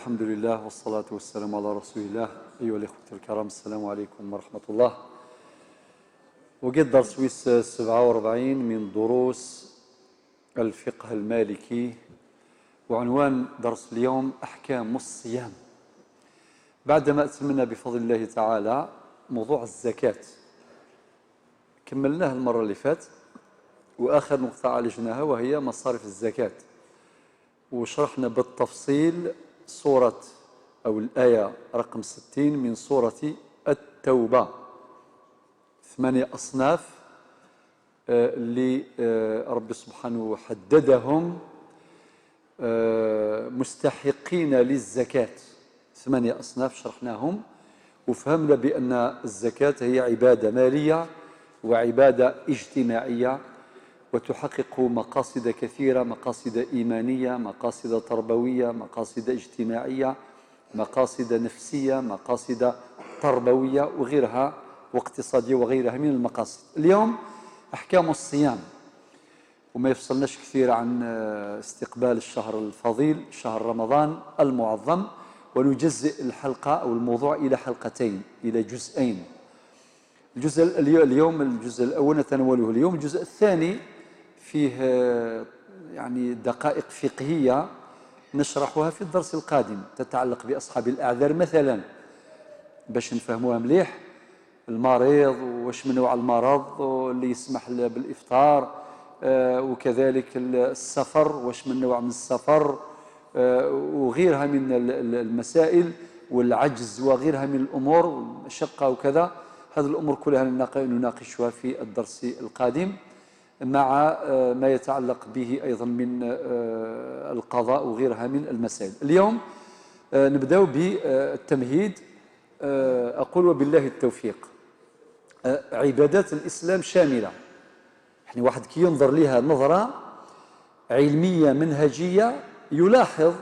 الحمد لله والصلاة والسلام على رسول الله. أيها الإخوة الكرام، السلام عليكم ورحمة الله. وقد درس 47 من دروس الفقه المالكي، وعنوان درس اليوم أحكام الصيام. بعدما أتمنى بفضل الله تعالى موضوع الزكاة، كملناه المرة اللي فات، وآخر نقطة عالجناها وهي مصارف الزكاة، وشرحنا بالتفصيل سورة أو الآية رقم 60 من سورة التوبة. 8 أصناف اللي رب سبحانه حددهم مستحقين للزكاة. 8 أصناف شرحناهم، وفهمنا بأن الزكاة هي عبادة مالية وعبادة اجتماعية، وتحقق مقاصد كثيرة: مقاصد إيمانية، مقاصد تربوية، مقاصد اجتماعية، مقاصد نفسية، مقاصد تربوية وغيرها، واقتصادية وغيرها من المقاصد. اليوم أحكام الصيام، وما يفصلناش كثير عن استقبال الشهر الفضيل، شهر رمضان المعظم، ونجزئ الحلقة أو الموضوع إلى حلقتين، إلى جزئين. اليوم الجزء الأول نتناوله اليوم. الجزء الثاني فيه يعني دقائق فقهية نشرحها في الدرس القادم، تتعلق بأصحاب الأعذار مثلا، باش نفهموها مليح. المريض، واش من نوع المرض اللي يسمح بالإفطار، وكذلك السفر، واش من نوع من السفر، وغيرها من المسائل، والعجز وغيرها من الأمور والمشقة وكذا. هذه الأمور كلها نناقشها في الدرس القادم، مع ما يتعلق به أيضا من القضاء وغيرها من المسائل. اليوم نبدأ بالتمهيد. أقول وبالله التوفيق. عبادات الإسلام شاملة، يعني واحد كي ينظر لها نظرة علمية منهجية يلاحظ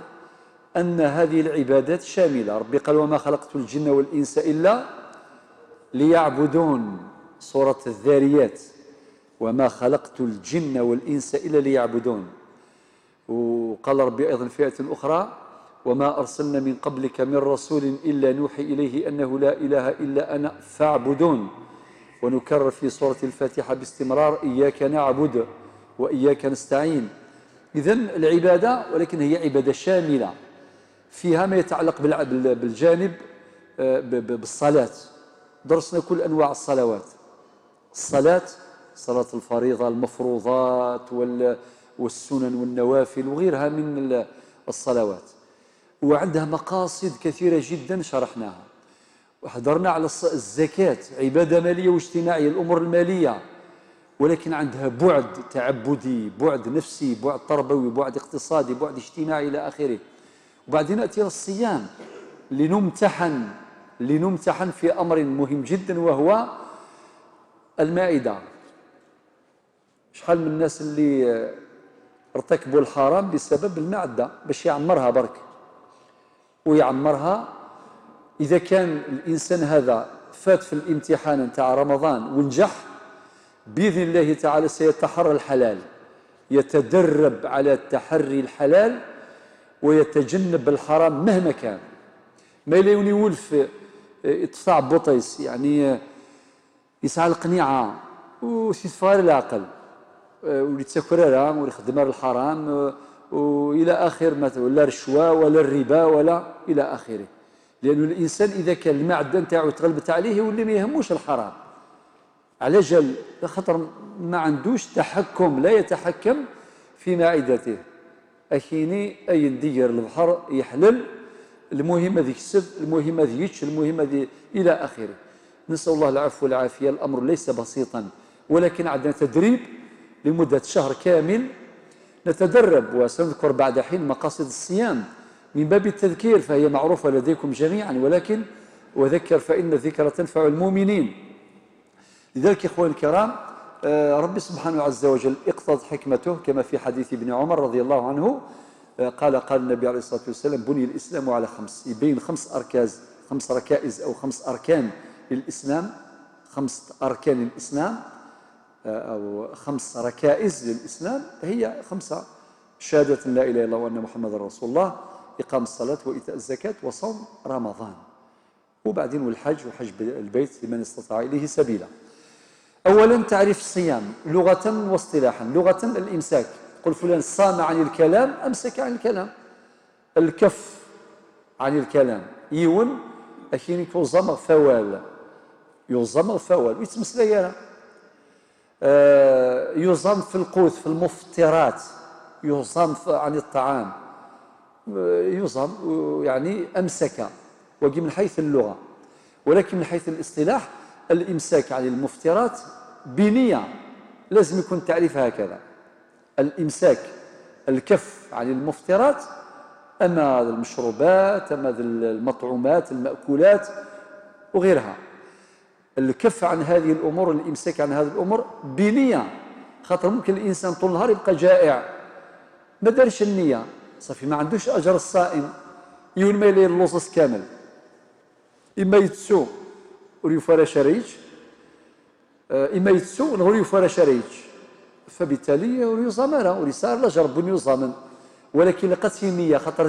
أن هذه العبادات شاملة. ربي قال: وما خلقت الجن والإنس إلا ليعبدون. سورة الذاريات: وما خلقت الجن والإنس إلا ليعبدون. وقال ربي أيضا في آية أخرى: وما أرسلنا من قبلك من رسول إلا نوحي إليه أنه لا إله إلا أنا فاعبدون. ونكرر في سورة الفاتحة باستمرار: إياك نعبد وإياك نستعين. إذن العبادة، ولكن هي عبادة شاملة، فيها ما يتعلق بالجانب بالصلاة. درسنا كل أنواع الصلوات: الصلاة، صلاة الفريضة، المفروضات والسنن والنوافل وغيرها من الصلوات، وعندها مقاصد كثيرة جدا شرحناها. وحضرنا على الزكاة، عبادة مالية واجتماعية، الأمور المالية، ولكن عندها بعد تعبدي، بعد نفسي، بعد تربوي، بعد اقتصادي، بعد اجتماعي إلى آخره. وبعدين نأتي إلى الصيام لنمتحن في أمر مهم جدا، وهو المائدة. شحال من الناس اللي ارتكبوا الحرام بسبب المعدة، باش يعمرها برك ويعمرها. إذا كان الإنسان هذا فات في الامتحان نتاع رمضان ونجح، بإذن الله تعالى سيتحرى الحلال، يتدرب على تحري الحلال ويتجنب الحرام مهما كان. ما يلون يولف يطفع بطيس، يعني يسعى القنيعة ويصفار العقل، ويتسكرها ويخدم الحرام وإلى آخر، مثلا لا رشوة ولا الربا ولا إلى آخره. لأن الإنسان إذا كان المعدة نتاعو تغلبت عليه واللي ما يهموش الحرام، على جل خاطر ما عندوش تحكم، لا يتحكم في معدته. أكيني أي ندير البحر يحلل، المهم هذا يكسب، المهم هذا يتش، المهم هذا إلى آخره. نسأل الله العفو والعافية. الأمر ليس بسيطا، ولكن عندنا تدريب لمدة شهر كامل نتدرب. وسنذكر بعد حين مقاصد الصيام من باب التذكير، فهي معروفة لديكم جميعا، ولكن وذكر فإن الذكر تنفع المؤمنين. لذلك إخواني الكرام، ربي سبحانه عز وجل اقتضت حكمته كما في حديث ابن عمر رضي الله عنه، قال النبي عليه الصلاة والسلام: بني الإسلام على 5. يبين 5 ركائز أو 5 أركان للإسلام، 5 أركان للإسلام أو 5 ركائز للإسلام، هي 5: شهادة لا إله إلا الله وأن محمد رسول الله، إقام الصلاة وإيتاء الزكاة وصوم رمضان، وبعدين والحج وحج البيت لمن استطاع إليه سبيلا. أولا تعريف الصيام لغة واصطلاحا. لغة الإمساك، قل فلان صام عن الكلام، أمسك عن الكلام. الكف عن الكلام يون أكين يوزمغ فوال، يوزمغ فوال ويتمسلا يالا. يوزم في القوت في المفطرات، يوزم عن الطعام، يوزم يعني أمسك، وجي من حيث اللغة. ولكن من حيث الاصطلاح الإمساك عن المفطرات بنية، لازم يكون تعريف هكذا. الإمساك الكف عن المفطرات، أما المشروبات، أما المطعومات المأكولات وغيرها. الكف عن هذه الأمور، الإمساك عن هذه الأمور بنية، خاطر ممكن الإنسان طول النهار يبقى جائع ما دارش النية، صافي ما عندوش أجر الصائم، يون ما يلي اللصص كامل، إما يتسو وريفارا شريج، إما يتسو وريفارا شريج، فبالتالي يزامر وريسار لا جرب يزامن. ولكن لقت النية، خاطر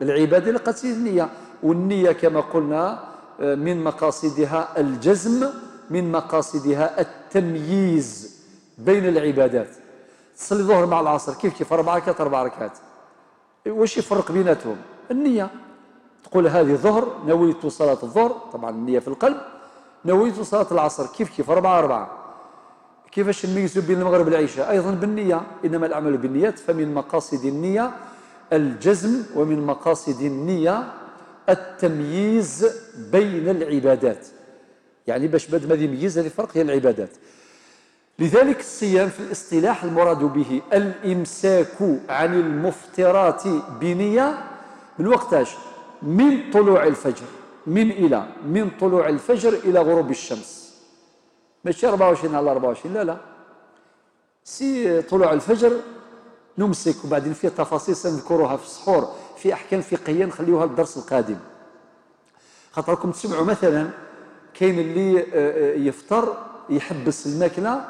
العبادة لقت النية، والنية كما قلنا من مقاصدها الجزم، من مقاصدها التمييز بين العبادات. تصلي الظهر مع العصر كيف 4 ركعات 4 ركعات، واش يفرق بيناتهم؟ النية. تقول هذه ظهر، نويت صلاة الظهر، طبعا النية في القلب، نويت صلاة العصر كيف 4. كيفاش نميزوا بين المغرب والعشاء؟ أيضا بالنية، إنما الأعمال بالنيات. فمن مقاصد النية الجزم، ومن مقاصد النية التمييز بين العبادات، يعني باش بد ما يميز هذه الفرق هي العبادات. لذلك الصيام في الاصطلاح المراد به الإمساك عن المفطرات بنية من وقتاش؟ من طلوع الفجر، من طلوع الفجر إلى غروب الشمس، ماشي 24 على 24، لا سي طلوع الفجر نمسك. وبعدين فيه تفاصيل سنذكرها في السحور، في أحكام فقهية نخليوها للدرس القادم. خاطركم تسمعوا مثلا كاين اللي يفطر يحبس الماكلة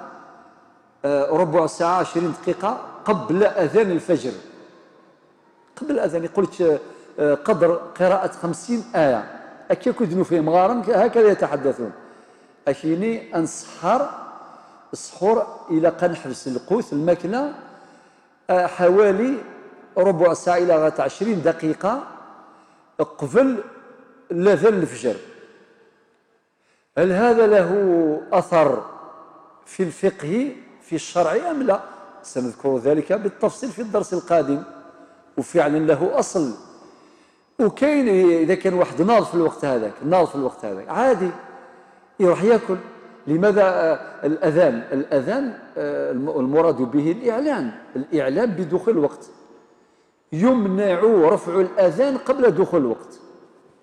ربع ساعة 20 دقيقة قبل أذان الفجر، قبل الأذان، يقول لك قدر قراءة 50 آية، أكيد يدنوا فيهم غارم هكذا يتحدثون. أشيني أنسحر السحور إلى قنحبس القوت الماكلة حوالي ربع ساعة إلى 20 دقيقة قبل الأذان الفجر. هل هذا له أثر في الفقه في الشرع أم لا؟ سنذكر ذلك بالتفصيل في الدرس القادم. وفعلا له أصل. وكاين إذا كان واحد ناض في الوقت هذاك عادي يروح ياكل. لماذا الأذان المراد به الإعلان بدخول الوقت. يمنع رفع الأذان قبل دخول الوقت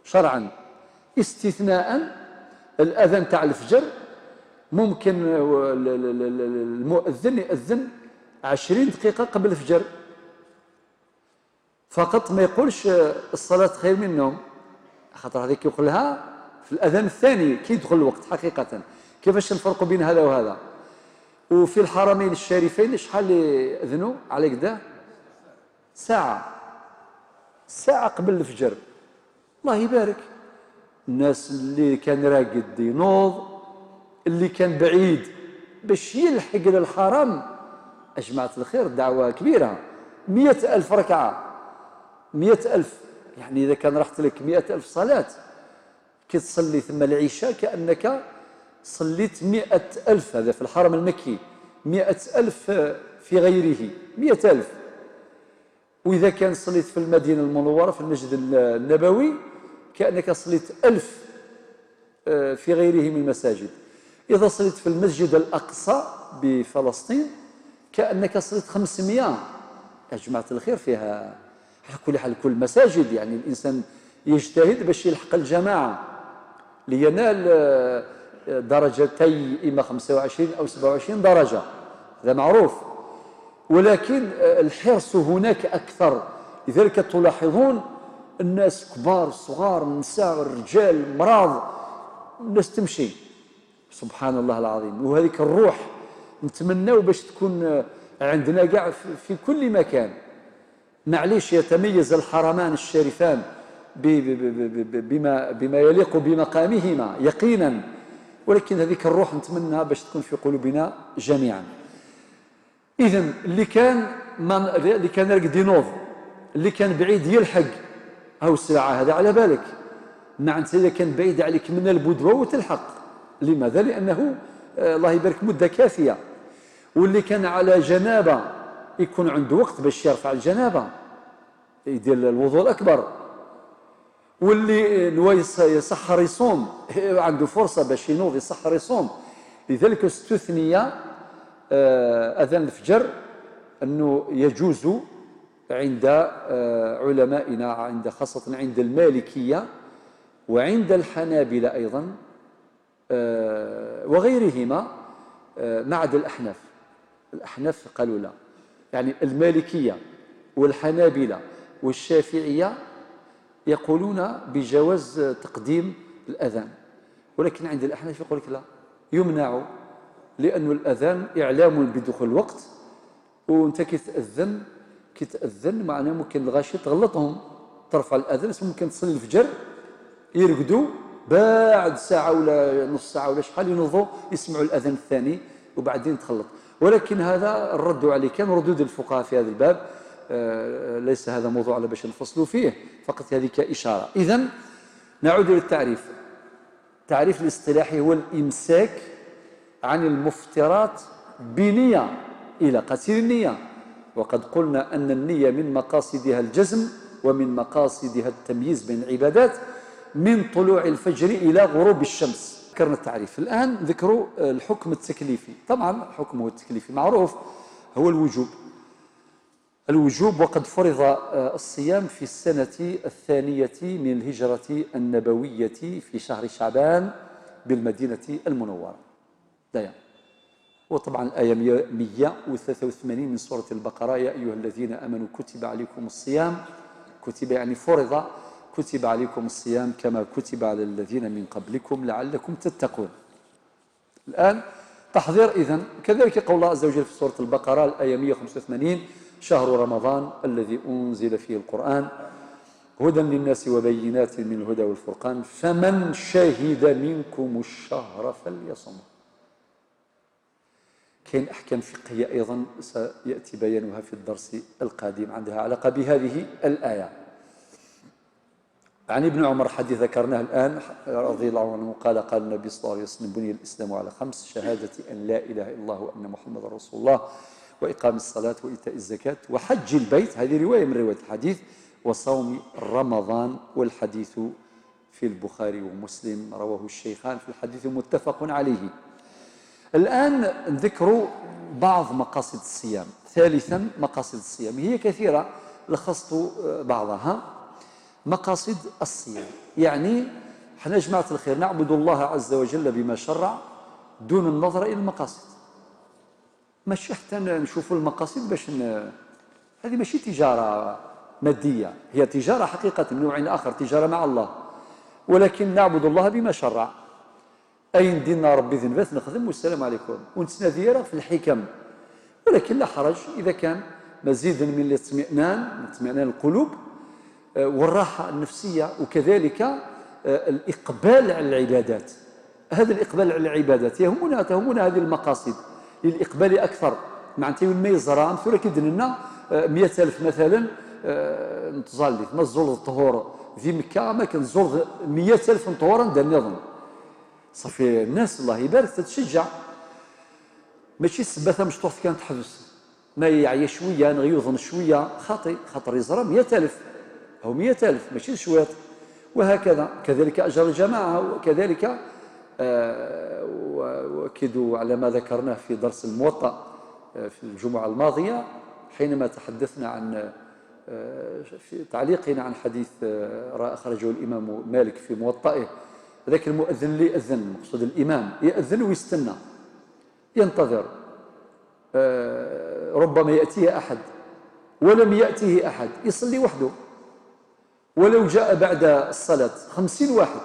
شرعا، استثناء الأذان تاع الفجر ممكن المؤذن يأذن 20 دقيقة قبل الفجر فقط، ما يقولش الصلاة خير من النوم، خاطر هذيك يقولها في الأذان الثاني كي يدخل الوقت حقيقة. كيفاش نفرق بين هذا وهذا؟ وفي الحرمين الشريفين شحال يأذنوا على كدا؟ ساعة قبل الفجر. الله يبارك. الناس اللي كان راقد ينوض، اللي كان بعيد باش يلحق للحرم. أجمعة الخير دعوة كبيرة، 100,000 ركعة، 100,000. يعني إذا كان رحت لك 100,000 صلاة كي تصلي ثم العشاء كأنك صليت 100,000. هذا في الحرم المكي، 100,000 في غيره 100,000. وإذا كان صليت في المدينة المنورة في المسجد النبوي كأنك صليت 1000 في غيره من المساجد. إذا صليت في المسجد الأقصى بفلسطين كأنك صليت 500. يا جماعة الخير فيها على كل حال كل مساجد، يعني الإنسان يجتهد باش يلحق الجماعة لينال درجتي إما 25 أو 27 درجة، هذا معروف. ولكن الحرص هناك أكثر. لذلك تلاحظون الناس كبار صغار، النساء الرجال مراض، الناس تمشي سبحان الله العظيم. وهذيك الروح نتمناو باش تكون عندنا كاع في كل مكان. معليش يتميز الحرمان الشريفان بما يليق بمقامهما يقينا، ولكن هذيك الروح نتمنى باش تكون في قلوبنا جميعا. إذن اللي كان راقد ينوض، اللي كان بعيد يلحق، هاو الساعة هذا على بالك. مع أنت إذا كان بعيد عليك من البدوة وتلحق. لماذا؟ لأنه الله يبارك مدة كافية. واللي كان على جنابة يكون عنده وقت باش يرفع الجنابة، يدير الوضوء الأكبر. واللي نوى يسحر يصوم عنده فرصة باش ينوض يسحر يصوم. لذلك استثني أذان الفجر أنه يجوز عند علمائنا، خاصة عند المالكية وعند الحنابلة أيضا وغيرهما، ما عدا الأحناف. الأحناف قالوا لا، يعني المالكية والحنابلة والشافعية يقولون بجواز تقديم الأذان، ولكن عند الأحناف يقول لك لا، يمنع، لأن الأذان إعلام بدخول الوقت. وانت كتأذن معناه ممكن الغاشي تغلطهم، ترفع الأذان ممكن تصلي الفجر يرقدوا بعد ساعة ولا نص ساعة ولا شحال ينوضوا يسمعوا الأذان الثاني وبعدين تخلط. ولكن هذا الرد عليه كان ردود الفقهاء في هذا الباب، ليس هذا موضوع على باش نفصلوا فيه، فقط هذه كإشارة. إذن نعود للتعريف. التعريف الاصطلاحي هو الإمساك عن المفطرات بنية إلى قتيل النية. وقد قلنا أن النية من مقاصدها الجزم ومن مقاصدها التمييز بين العبادات من طلوع الفجر إلى غروب الشمس. ذكرنا التعريف، الآن ذكروا الحكم التكليفي. طبعا حكمه التكليفي معروف، هو الوجوب. وقد فرض الصيام في السنة الثانية من الهجرة النبوية في شهر شعبان بالمدينة المنورة. دايما. وطبعا الآية 183 من سورة البقرة: يا أيها الذين آمنوا كتب عليكم الصيام، كتب يعني فرض، كتب عليكم الصيام كما كتب على الذين من قبلكم لعلكم تتقون. الآن تحضير. إذن كذلك قول الله عز وجل في سورة البقرة الآية 185: شهر رمضان الذي أنزل فيه القرآن هدى للناس وبينات من الهدى والفرقان فمن شهد منكم الشهر فليصمه. كاين أحكام فقهية أيضا سيأتي بيانها في الدرس القادم عندها علاقة بهذه الآية. عن ابن عمر حديث ذكرناه الآن رضي الله عنه قال: قال النبي صلى الله عليه وسلم: بني الإسلام على 5: شهادة أن لا إله إلا الله وأن محمد رسول الله، وإقام الصلاة، وإيتاء الزكاة، وحج البيت. هذه رواية من رواية الحديث. وصوم رمضان. والحديث في البخاري ومسلم، رواه الشيخان في الحديث متفق عليه. الآن نذكر بعض مقاصد الصيام. ثالثا مقاصد الصيام، هي كثيرة، لخصت بعضها. مقاصد الصيام يعني حنا جماعة الخير نعبد الله عز وجل بما شرع دون النظر إلى المقاصد. ماشي حتى نشوفوا المقاصد باش هذه ماشي تجارة مادية، هي تجارة حقيقة من نوع آخر، تجارة مع الله، ولكن نعبد الله بما شرع. أين دينا ربي ذنبات نخدم والسلام عليكم ونتناذير في الحكم. ولكن لا حرج إذا كان مزيد من الاطمئنان القلوب والراحة النفسية، وكذلك الإقبال على العبادات. هذا الإقبال على العبادات تهمنا هذه المقاصد للإقبال أكثر. معناتها ما يزرع مثلا كيدن لنا 100,000 مثلا نتظلي ما الزول الطهور في مكة، ما كان الزول 100,000 طهورا دا النظام صافي. الناس الله يبارك تتشجع، ماشي السباثة مشطوح كانت تحبس، ما يعيا شوية نغيوظن شوية خاطر يزرع 100,000 أو 100,000 ماشي شويط. وهكذا كذلك أجر الجماعة، وكذلك وأكدوا على ما ذكرناه في درس الموطأ في الجمعة الماضية حينما تحدثنا عن في تعليقنا عن حديث أخرجه الإمام مالك في موطئه. ذاك المؤذن اللي يأذن، مقصود الإمام يأذن ويستنى ينتظر، ربما يأتيه أحد ولم يأتيه أحد يصلي وحده، ولو جاء بعد الصلاة 50 واحد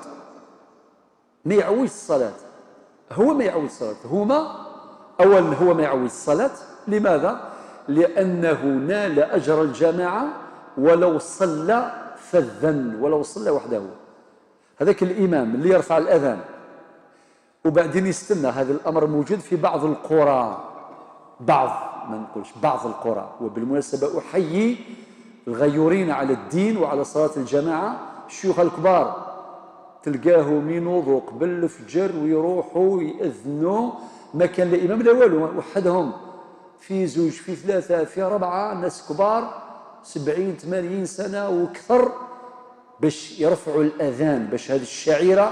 ما يعوج الصلاة، هو ما يعوج الصلاة، هو ما يعوج الصلاة. لماذا؟ لأنه نال أجر الجماعة ولو صلى فذا، ولو صلى وحده. هذاك الإمام اللي يرفع الأذان وبعدين يستنى، هذا الأمر موجود في بعض القرى، بعض، ما نقولش بعض القرى. وبالمناسبة أحيي الغيورين على الدين وعلى صلاة الجماعة، الشيوخ الكبار تلقاهم ينوضوا قبل الفجر ويروحوا يأذنوا، ما كان لا إمام لا والو، وحدهم في زوج في ثلاثة في أربعة، ناس كبار 70 80 سنة وأكثر، باش يرفعوا الأذان، باش هذه الشعيرة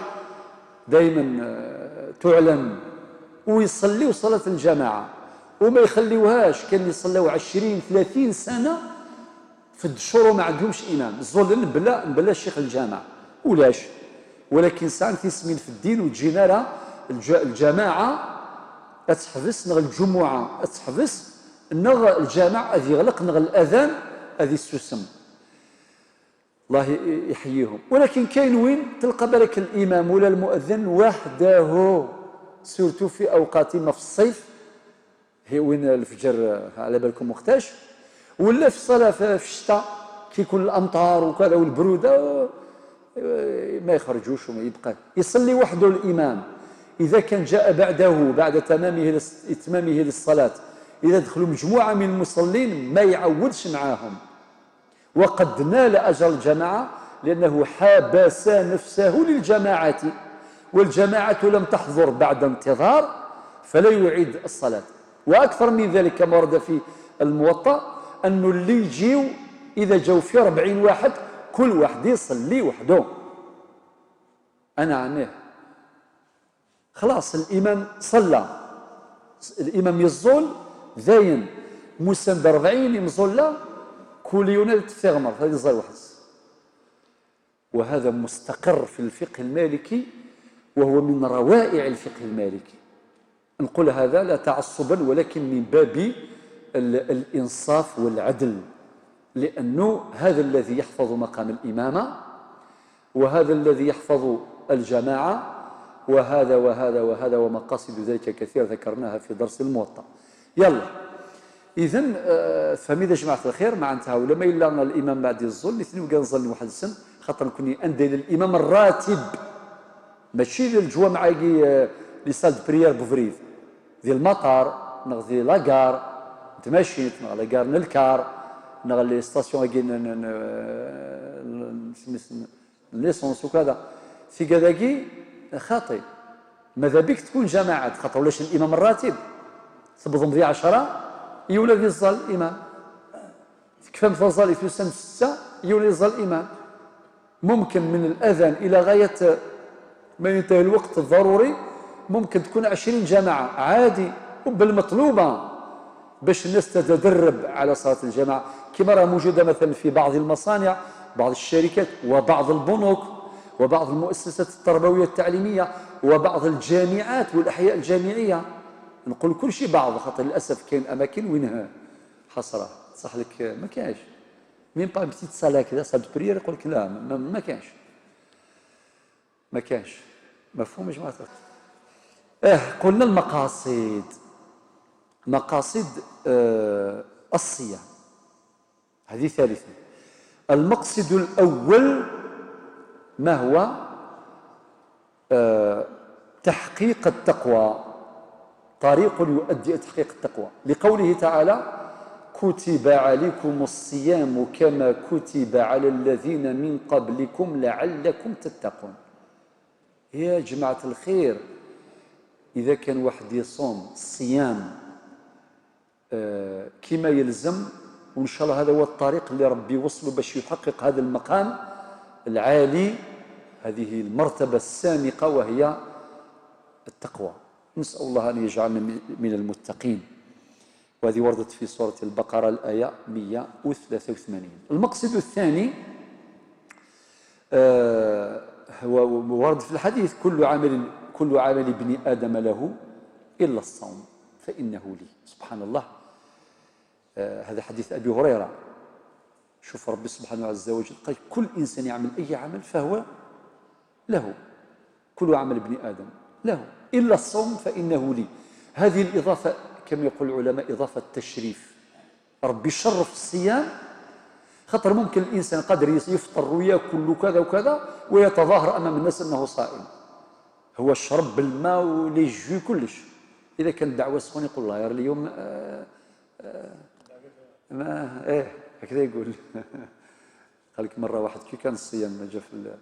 دائما تعلن، ويصليوا صلاة الجماعة وما يخليوهاش. كان يصلوا 20 30 سنة في الدشور وما عندهمش إمام. الظل نبلا الشيخ الجامع ولاش، ولكن ساعات تسمين في الدين وتجينا لها الجماعة أتحبس نغ الجمعة أتحبس نغ الجامع أذي يغلق نغ الأذان أذي السسم، الله يحييهم. ولكن كاين وين تلقى بالك الإمام ولا المؤذن وحده، سورتو في أوقات ما في الصيف، هي وين الفجر على بالكم وقتاش، ولا في الصلاة في الشتاء كي يكون الأمطار وكذا والبرودة ما يخرجوش وما يبقى يصلي وحده الإمام. إذا كان جاء بعده بعد إتمامه للصلاة، إذا دخلوا مجموعة من المصلين ما يعودش معاهم، وقد نال أجر الجماعة لأنه حابس نفسه للجماعة، والجماعة لم تحضر بعد انتظار فلا يعيد الصلاة. وأكثر من ذلك كما ورد في الموطأ أنه اللي يجيو إذا جو في 40 واحد كل واحد يصلي وحده. أنا عنه خلاص الإمام صلى، الإمام يزول ذاين مسند 40 يمزول كل يوم تفغمر هذه الزال واحد. وهذا مستقر في الفقه المالكي، وهو من روائع الفقه المالكي. نقول هذا لا تعصبا ولكن من باب الإنصاف والعدل، لأنه هذا الذي يحفظ مقام الإمامة، وهذا الذي يحفظ الجماعة، وهذا وهذا وهذا، ومقاصد ذلك كثير ذكرناها في درس الموطأ. يلا إذن فهمي يا جماعة الخير معناتها ولا ما إلا الإمام بعد الظل الاثنين وكان نظل واحد السن، خاطر نكون أندي للإمام الراتب، ماشي للجوا معاكي لي سال دو بريير بوفريد ديال المطار نغ ديال لاكار تماشيت نغ لاكار نلكار نغ لي ستاسيون كي ليسونس وكذا في كذاكي خاطئ. ماذا بك تكون جماعات، خاطر ولاش الإمام الراتب تبضم ذي 10 يولد يظل الإمام، كفى مفضل يتوسم 6 يولد يظل الإمام. ممكن من الأذان إلى غاية ما ينتهي الوقت الضروري ممكن تكون 20 جماعة عادي، وبالمطلوبة باش الناس تتدرب على صلاة الجماعة، كما راه موجودة مثلا في بعض المصانع، بعض الشركات، وبعض البنوك، وبعض المؤسسات التربوية التعليمية، وبعض الجامعات والأحياء الجامعية. نقول كل شيء بعض، خاطر للأسف كاين أماكن وينها حصرة صح لك ما كاينش مين با بتيت صلاة كذا صاد بريير يقول لك لا ما كاينش، ما كاينش. مفهوم يا جماعة؟ قلنا المقاصد، مقاصد الصيام هذه ثالثا. المقصد الأول ما هو؟ تحقيق التقوى، طريق يؤدي تحقيق التقوى، لقوله تعالى كتب عليكم الصيام كما كتب على الذين من قبلكم لعلكم تتقون. يا جماعة الخير إذا كان واحد يصوم الصيام كما يلزم، وإن شاء الله هذا هو الطريق اللي ربي وصله باش يحقق هذا المقام العالي، هذه المرتبة السامقة وهي التقوى. نسأل الله أن يجعلنا من المتقين، وهذه وردت في سورة البقرة الآية 183. المقصد الثاني هو ورد في الحديث كل عمل ابن آدم له إلا الصوم فإنه لي. سبحان الله، هذا حديث أبي هريرة. شوف ربي سبحانه عز وجل قال كل إنسان يعمل أي عمل فهو له، كل عمل ابن آدم له إلا الصوم فإنه لي. هذه الإضافة كما يقول العلماء إضافة تشريف، ربي شرف الصيام خاطر ممكن الانسان قادر يفطر وياكل وكذا وكذا ويتظاهر امام الناس انه صائم، هو شرب بالماء ولي جو كلش. اذا كان دعوه سخون يقول الله يا اليوم ما هكذا يقول. قال لك مره واحد كي كان الصيام جا في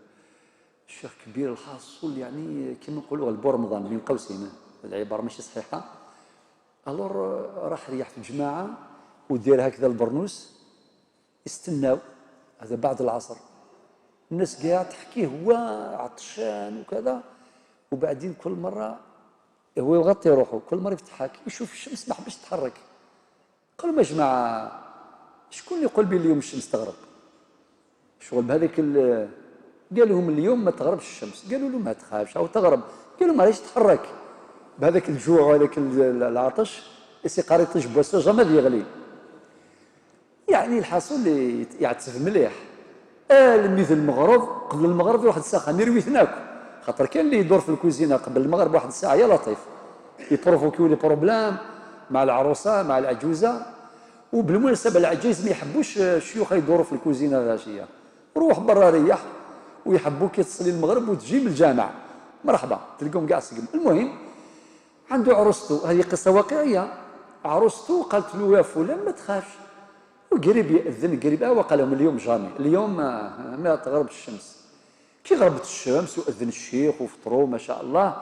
الشيخ كبير الحاصل يعني كما نقولوا البو رمضان بين قوسين، العباره ماشي صحيحه. الور راح ريح في الجماعه ودير هكذا البرنوس يستناو، هذا بعد العصر الناس قاعد تحكيه هو عطشان وكذا، وبعدين كل مره هو يغطي روحه، كل مره يفتحها يشوف الشمس ما حبش تتحرك. قالوا يا جماعه شكون اللي يقول بلي اليوم الشمس تغرب؟ شغل بهذيك قال لهم اليوم ما تغربش الشمس، قالوا له ما تخافش او تغرب، قالوا ما راهيش تتحرك بهذاك الجوع وهذاك العطش يسيقاري يطيش بواسو جامد يغلي. يعني الحاصل يعتسف مليح. مثل المغرب قبل المغرب واحد الساعه نروي ثناك، خاطر كان اللي يدور في الكوزينه قبل المغرب واحد الساعه يا لطيف يبروفوكيو لي بروبلام مع العروسه مع العجوزه. وبالمناسبه العجيز ما يحبوش الشيوخ يدوروا في الكوزينه العشيه، روح برا ريح، ويحبوك تصلي المغرب وتجي من الجامع مرحبا تلقاهم كاع سقم. المهم عنده عروسته، هذه قصه واقعيه، عروسته قالت له يا فلان ما تخافش، وقريب يأذن قريب وقال لهم اليوم جامي اليوم ما تغرب الشمس. كي غربت الشمس وأذن الشيخ وفطروا ما شاء الله،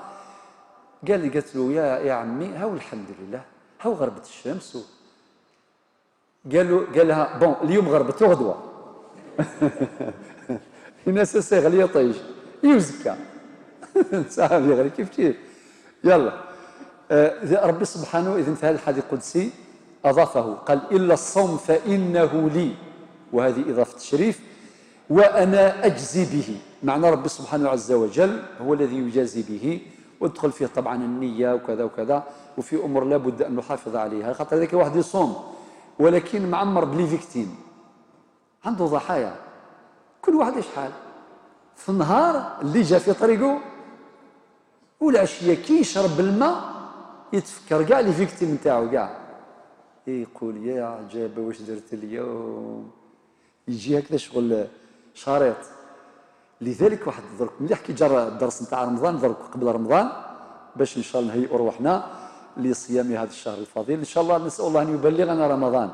قالت له يا عمي هاو الحمد لله هاو غربت الشمس قال لها بون اليوم غربت وغدوه. الناس سيغلي يطيش يوزكا صاحبي غير كيف يلا. ربي سبحانه إذن في هذا الحديث القدسي أضافه قال إلا الصوم فإنه لي، وهذه إضافة تشريف، وأنا أجزي به. معنى ربي سبحانه عز وجل هو الذي يجازي به، وادخل فيه طبعا النية وكذا وكذا، وفي أمور لابد أن نحافظ عليها، خاطر هذاك واحد يصوم ولكن معمر بلي فيكتيم، عنده ضحايا، كل واحد شحال في النهار اللي جا في طريقه، والعشيه كي يشرب الماء يتفكر كاع لي فيكتيم نتاعو كاع، يقول يا عجابه واش درت اليوم، يجي هكذا شغل شريط. لذلك واحد درك مليح كي جرى الدرس نتاع رمضان درك قبل رمضان باش ان شاء الله نهيئوا روحنا لصيام هذا الشهر الفضيل، ان شاء الله نسال الله ان يبلغنا رمضان.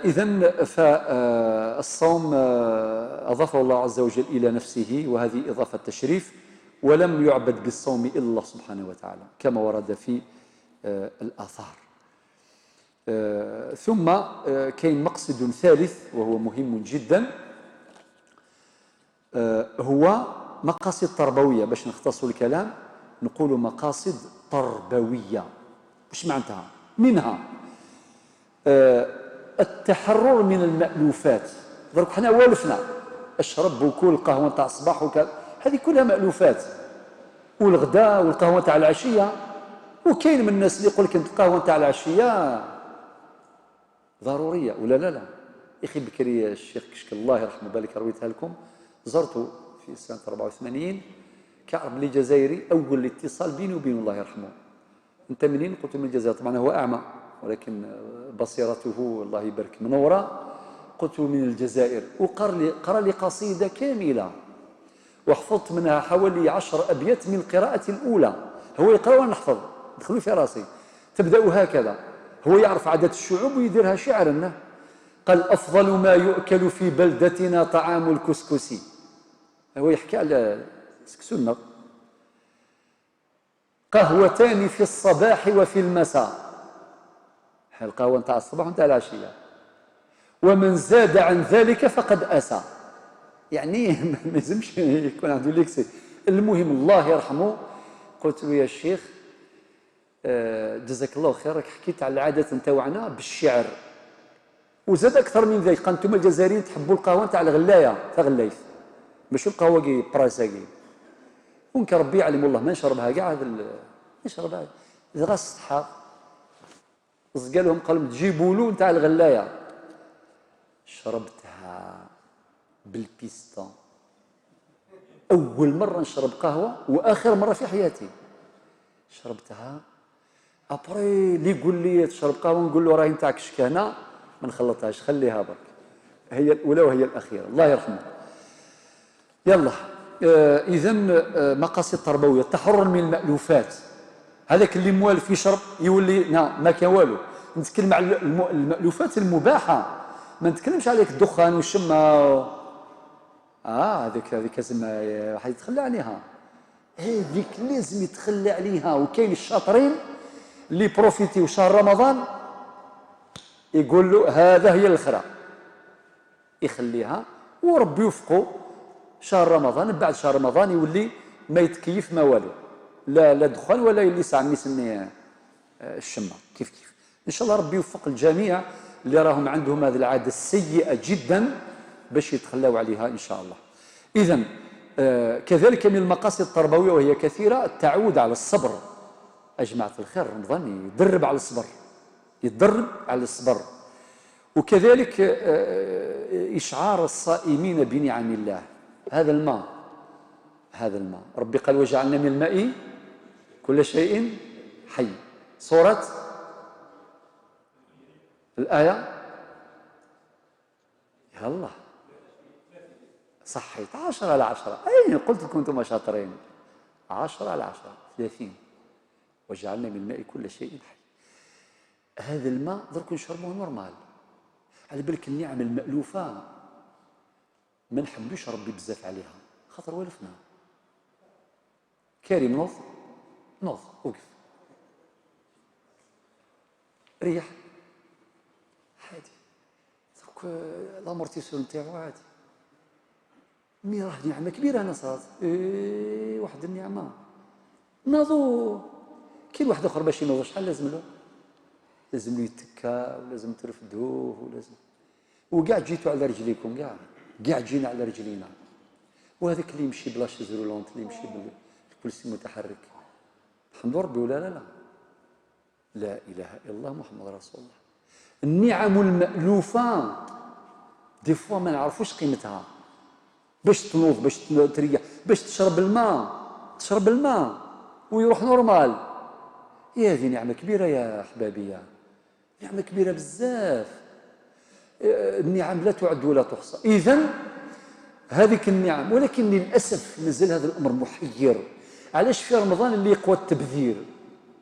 إذن فالصوم أضافه الله عز وجل إلى نفسه، وهذه إضافة تشريف، ولم يعبد بالصوم إلا الله سبحانه وتعالى كما ورد في الآثار. ثم كاين مقصد ثالث وهو مهم جدا، هو مقاصد تربوية. باش نختصر الكلام نقول مقاصد تربوية. وش معناتها؟ منها التحرر من المألوفات. درك حنا والفنا اشرب وكل قهوه تاع الصباح وكذا، هذه كلها مألوفات، والغداء والقهوه تاع العشيه. وكاين من الناس اللي يقول لك القهوه تاع العشيه ضروريه ولا لا. يا اخي بكري الشيخ كشك الله يرحمه بالك رويتها لكم، زرته في سنه 84 كعرب لي جزائري، اول اتصال بيني وبين الله يرحمه. انت منين؟ قلت من الجزائر. طبعا هو اعمى ولكن بصيرته الله يبارك منوره. قلت من الجزائر، وقرأ لي قصيده كامله وحفظت منها حوالي 10 أبيات من القراءه الاولى. هو يقرا وانا نحفظ، دخلوا في راسي. تبدا هكذا، هو يعرف عدد الشعوب ويديرها شعرا. قال افضل ما يؤكل في بلدتنا طعام الكسكسي. هو يحكي على سكسونا. قهوتان في الصباح وفي المساء، القهوه نتاع الصباح ونتاع العشيه، ومن زاد عن ذلك فقد اسى. يعني ما يلزمش يكون عنده ليكسي. المهم الله يرحمه، قلت له يا شيخ جزاك الله خير، راك حكيت على العادات نتاوعنا بالشعر، وزاد اكثر من ذلك. قال انتم الجزائريين تحبوا القهوه نتاع الغلايه تاع غلايف، ماشي القهوه كي براساكي. وانك ربي يعلم الله ما نشربها كاع، نشربها غا الصحه. قال لهم تجيبوا له نتاع الغلايه. شربتها بالبيستون، اول مره نشرب قهوه واخر مره في حياتي شربتها. ابري اللي يقول لي تشرب قهوه نقول له راهي نتاع كشكانه ما نخلطهاش، خليها برك، هي الأولى وهي الأخيرة، الله يرحمه. يلا. إذن مقاصد تربوية، التحرر من المألوفات. هذاك اللي موالف يشرب يولي ما كان والو. نتكلم على المألوفات المباحة، ما نتكلمش عليك الدخان والشمة. هذيك لازم واحد يتخلى عليها، هذيك لازم يتخلى عليها. وكاين الشاطرين اللي بروفيتيو شهر رمضان يقول له هذا هي الخرا، يخليها وربي يوفقه شهر رمضان. بعد شهر رمضان يولي ما يتكيف ما والو، لا دخان ولا يولي ساعة يسمي الشمة. كيف ان شاء الله ربي يوفق الجميع اللي راهم عندهم هذه العادة السيئة جدا باش يتخلاو عليها ان شاء الله. اذا كذلك من المقاصد التربوية وهي كثيرة، التعود على الصبر. أجمعة الخير رمضان يدرب على الصبر، يتدرب على الصبر. وكذلك إشعار الصائمين بنعم الله. هذا الماء ربي قال وجعلنا من الماء كل شيء حي. سورة الآية يلا صحيت 10/10. أي قلت لكم أنتم شاطرين. 10/10 30. وجعلنا من الماء كل شيء حي. هذا الماء درك نشربوه نورمال. على بالك النعم المألوفة ما نحملوش ربي بزاف عليها، خاطر والفنا. كريم نوض وقف ريح عادي، درك لامورتيسور نتاعو عادي. مي راه نعمة كبيرة أنا صارت واحد النعمة. ناضو كاين واحد اخر باش ينوض شحال لازم له يتكا، ولازم ترفدوه، ولازم وكاع جيتوا على رجليكم، كاع جينا على رجلينا. وهذاك اللي يمشي بلا شيز رولونت، اللي يمشي بالكرسي متحرك، الحمد ربي ولا لا اله الا الله محمد رسول الله. النعم المألوفة دي فوا ما نعرفوش قيمتها. باش تنوض، باش تريح، باش تشرب الماء ويروح نورمال. هذه نعمة كبيرة يا أحبابي، نعمة كبيرة بزاف. النعم لا تعد ولا تحصى. إذن هذيك النعم، ولكن للأسف مازال هذا الأمر محير. علاش في رمضان اللي يقوى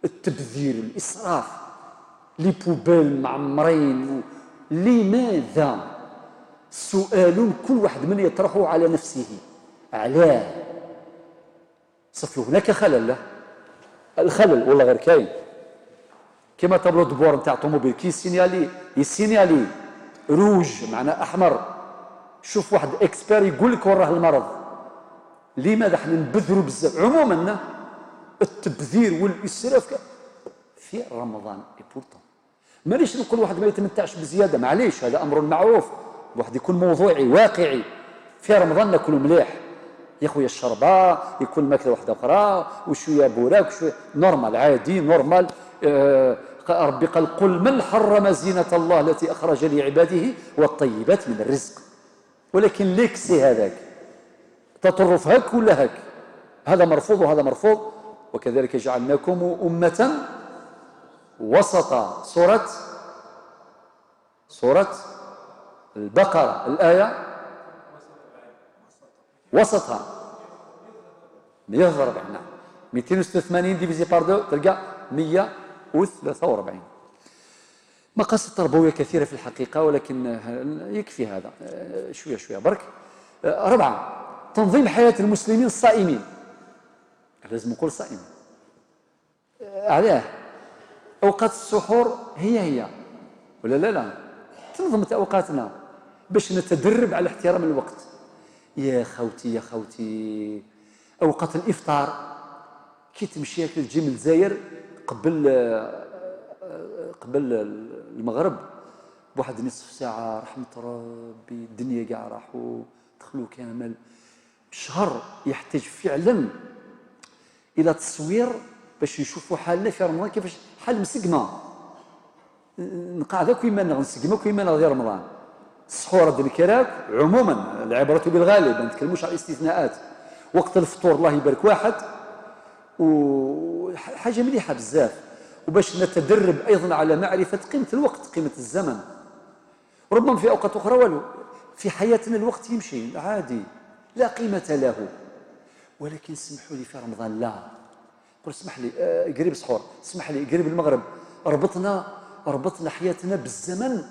التبذير، الإسراف، لي بوبيل معمرين؟ لماذا؟ سؤال كل واحد من يطرحه على نفسه. علاه؟ صفوا هناك خلل. الخلل والله غير كاين. كما طابلو دبور نتاع طوموبيل كي يسينيالي روج معناه احمر، شوف واحد اكسبير يقول لك وين راه المرض. لماذا حنا نبذروا بزاف؟ عموما التبذير والاسراف في رمضان. اي بورتون مانيش نقول واحد ما يتمتعش بزياده، معليش، هذا امر معروف. واحد يكون موضوعي واقعي. في رمضان ناكلوا مليح يا خويا، الشربه يكون ماكله واحده اخرى وشويه بوراك وشويه نورمال عادي نورمال. ربي قال قل من حرم زينة الله التي أخرج لعباده والطيبات من الرزق. ولكن ليكسي هذاك تطرف هك ولا هك، هذا مرفوض وهذا مرفوض. وكذلك جعلناكم أمة وسطا. سورة البقرة الآية وسطها 143. نعم 286 ديفيزي بار 2 تلقى 143. مقاصد تربوية كثيرة في الحقيقة، ولكن يكفي هذا شوية برك. 4 تنظيم حياة المسلمين الصائمين. لازم نقول صائمين. علاه؟ أوقات السحور هي ولا لا تنظم أوقاتنا باش نتدرب على احترام الوقت. يا خوتي أوقات الإفطار كي تمشي تجي من الجزائر قبل المغرب بواحد نصف ساعة، رحمة ربي الدنيا كاع راحوا دخلوا كامل. شهر يحتاج فعلا إلى تصوير باش يشوفوا حالنا في رمضان كيفاش حال مسقمة. نقعد كيما نسقمة كيما غير رمضان. السحور د الكراك عموما العبرة بالغالب، ما نتكلموش على الاستثناءات. وقت الفطور الله يبارك واحد وحاجة مليحة بزاف. وباش نتدرب أيضا على معرفة قيمة الوقت، قيمة الزمن. ربما في أوقات أخرى والو. في حياتنا الوقت يمشي عادي لا قيمة له، ولكن اسمحوا لي في رمضان لا. قل اسمح لي قريب السحور، اسمح لي قريب المغرب، ربطنا حياتنا بالزمن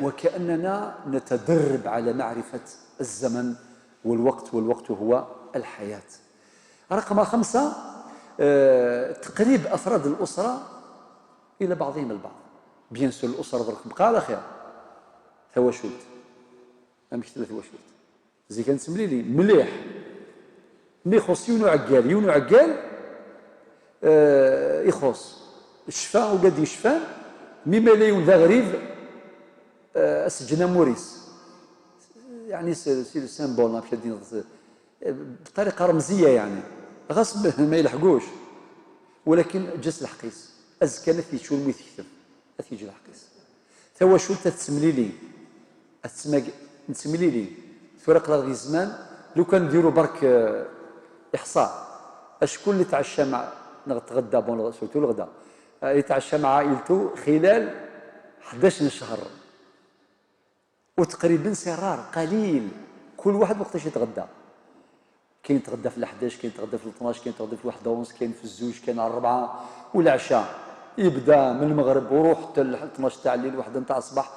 وكأننا نتدرب على معرفة الزمن والوقت هو الحياة. رقم 5 تقريب أفراد الأسرة إلى بعضهم البعض. بيان سور الأسرة درك بقى على خير ثواشولت أمك ثواشولت زي كان تسملي لي مليح مي يخص يونو عقال يخص الشفاء وقد يشفى مما لا يون ذا غريب السجنة موريس يعني سي سيمبول ما كدين بطريقة رمزية يعني غصب ما يلحقوش، ولكن جس الحقيس أزكى نثي شو الميت يكتب أثيج الحقيس ثوا شو تتسملي لي نتسملي لي فرق غير زمان لو كان نديروا برك إحصاء شكون اللي تعشى مع نتغدى بون سورتو الغدا يتعشى مع عائلته خلال 11 شهر، وتقريبا سرار قليل كل واحد وقتاش يتغدى. كاين يتغدى في 11، كاين يتغدى في 12، كاين يتغدى في 1:11، كاين في 2، كاين على 4. والعشاء يبدا من المغرب وروح حتى ل 12 تاع الليل 1 نتاع الصباح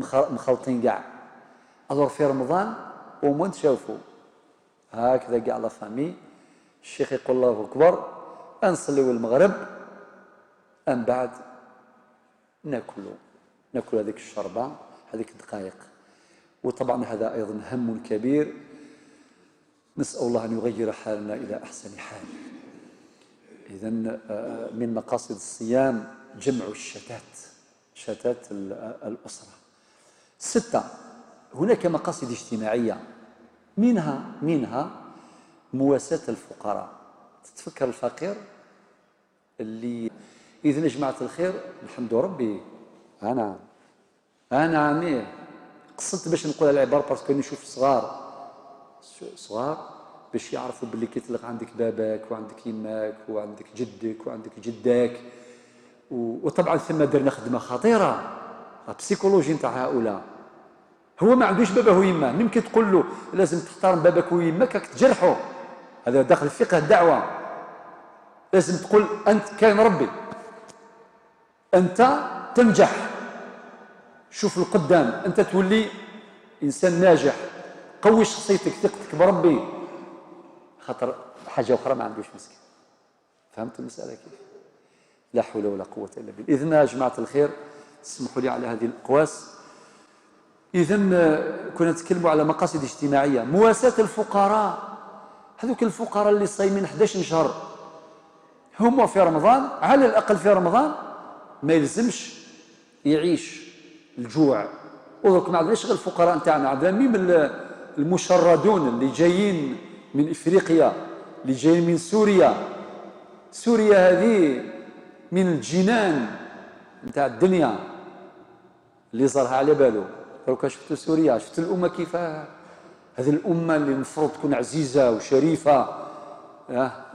مخلطين كاع. الور في رمضان ومن تشوفوا هكذا كاع لا فامي الشيخ يقول الله اكبر نصليو المغرب من بعد ناكل هذيك الشربه هذيك الدقائق. وطبعا هذا ايضا هم كبير، نسال الله ان يغير حالنا الى احسن حال. اذا من مقاصد الصيام جمع شتات الاسره. 6 هناك مقاصد اجتماعيه منها مواساة الفقراء. تتفكر الفقير اللي إذا جمعت الخير الحمد ربي أنا عمير قصدت باش نقول العبارة باسكو نشوف صغار باش يعرفوا باللي كيطلق عندك باباك وعندك يماك وعندك جدك وعندك جداك. وطبعا ثم درنا خدمة خطيرة بسيكولوجي نتاع هؤلاء. هو ما عندوش باباه ويماه، ممكن تقول له لازم تحترم باباك ويماك راك تجرحه، هذا داخل فقه الدعوة. لازم تقول أنت كاين ربي، أنت تنجح، شوف القدام، أنت تولي إنسان ناجح، قوي شخصيتك، ثقتك بربي، خاطر حاجة أخرى ما عندوش مسكين. فهمت المسألة كيف؟ لا حول ولا قوة إلا بالله. إذن يا جماعة الخير اسمحوا لي على هذه الأقواس. إذن كنا نتكلموا على مقاصد اجتماعية، مواساة الفقراء. هذوك الفقراء اللي صايمين 11 شهر هم في رمضان، على الأقل في رمضان ما يلزمش يعيش الجوع. ودرك ما عندناش غير الفقراء نتاعنا، عندنا ميم المشردون اللي جايين من إفريقيا، اللي جايين من سوريا هذه من الجنان نتاع الدنيا اللي زارها على باله. لو شفتوا سوريا، شفت الأمة كيف هذه الأمة اللي المفروض تكون عزيزة وشريفة،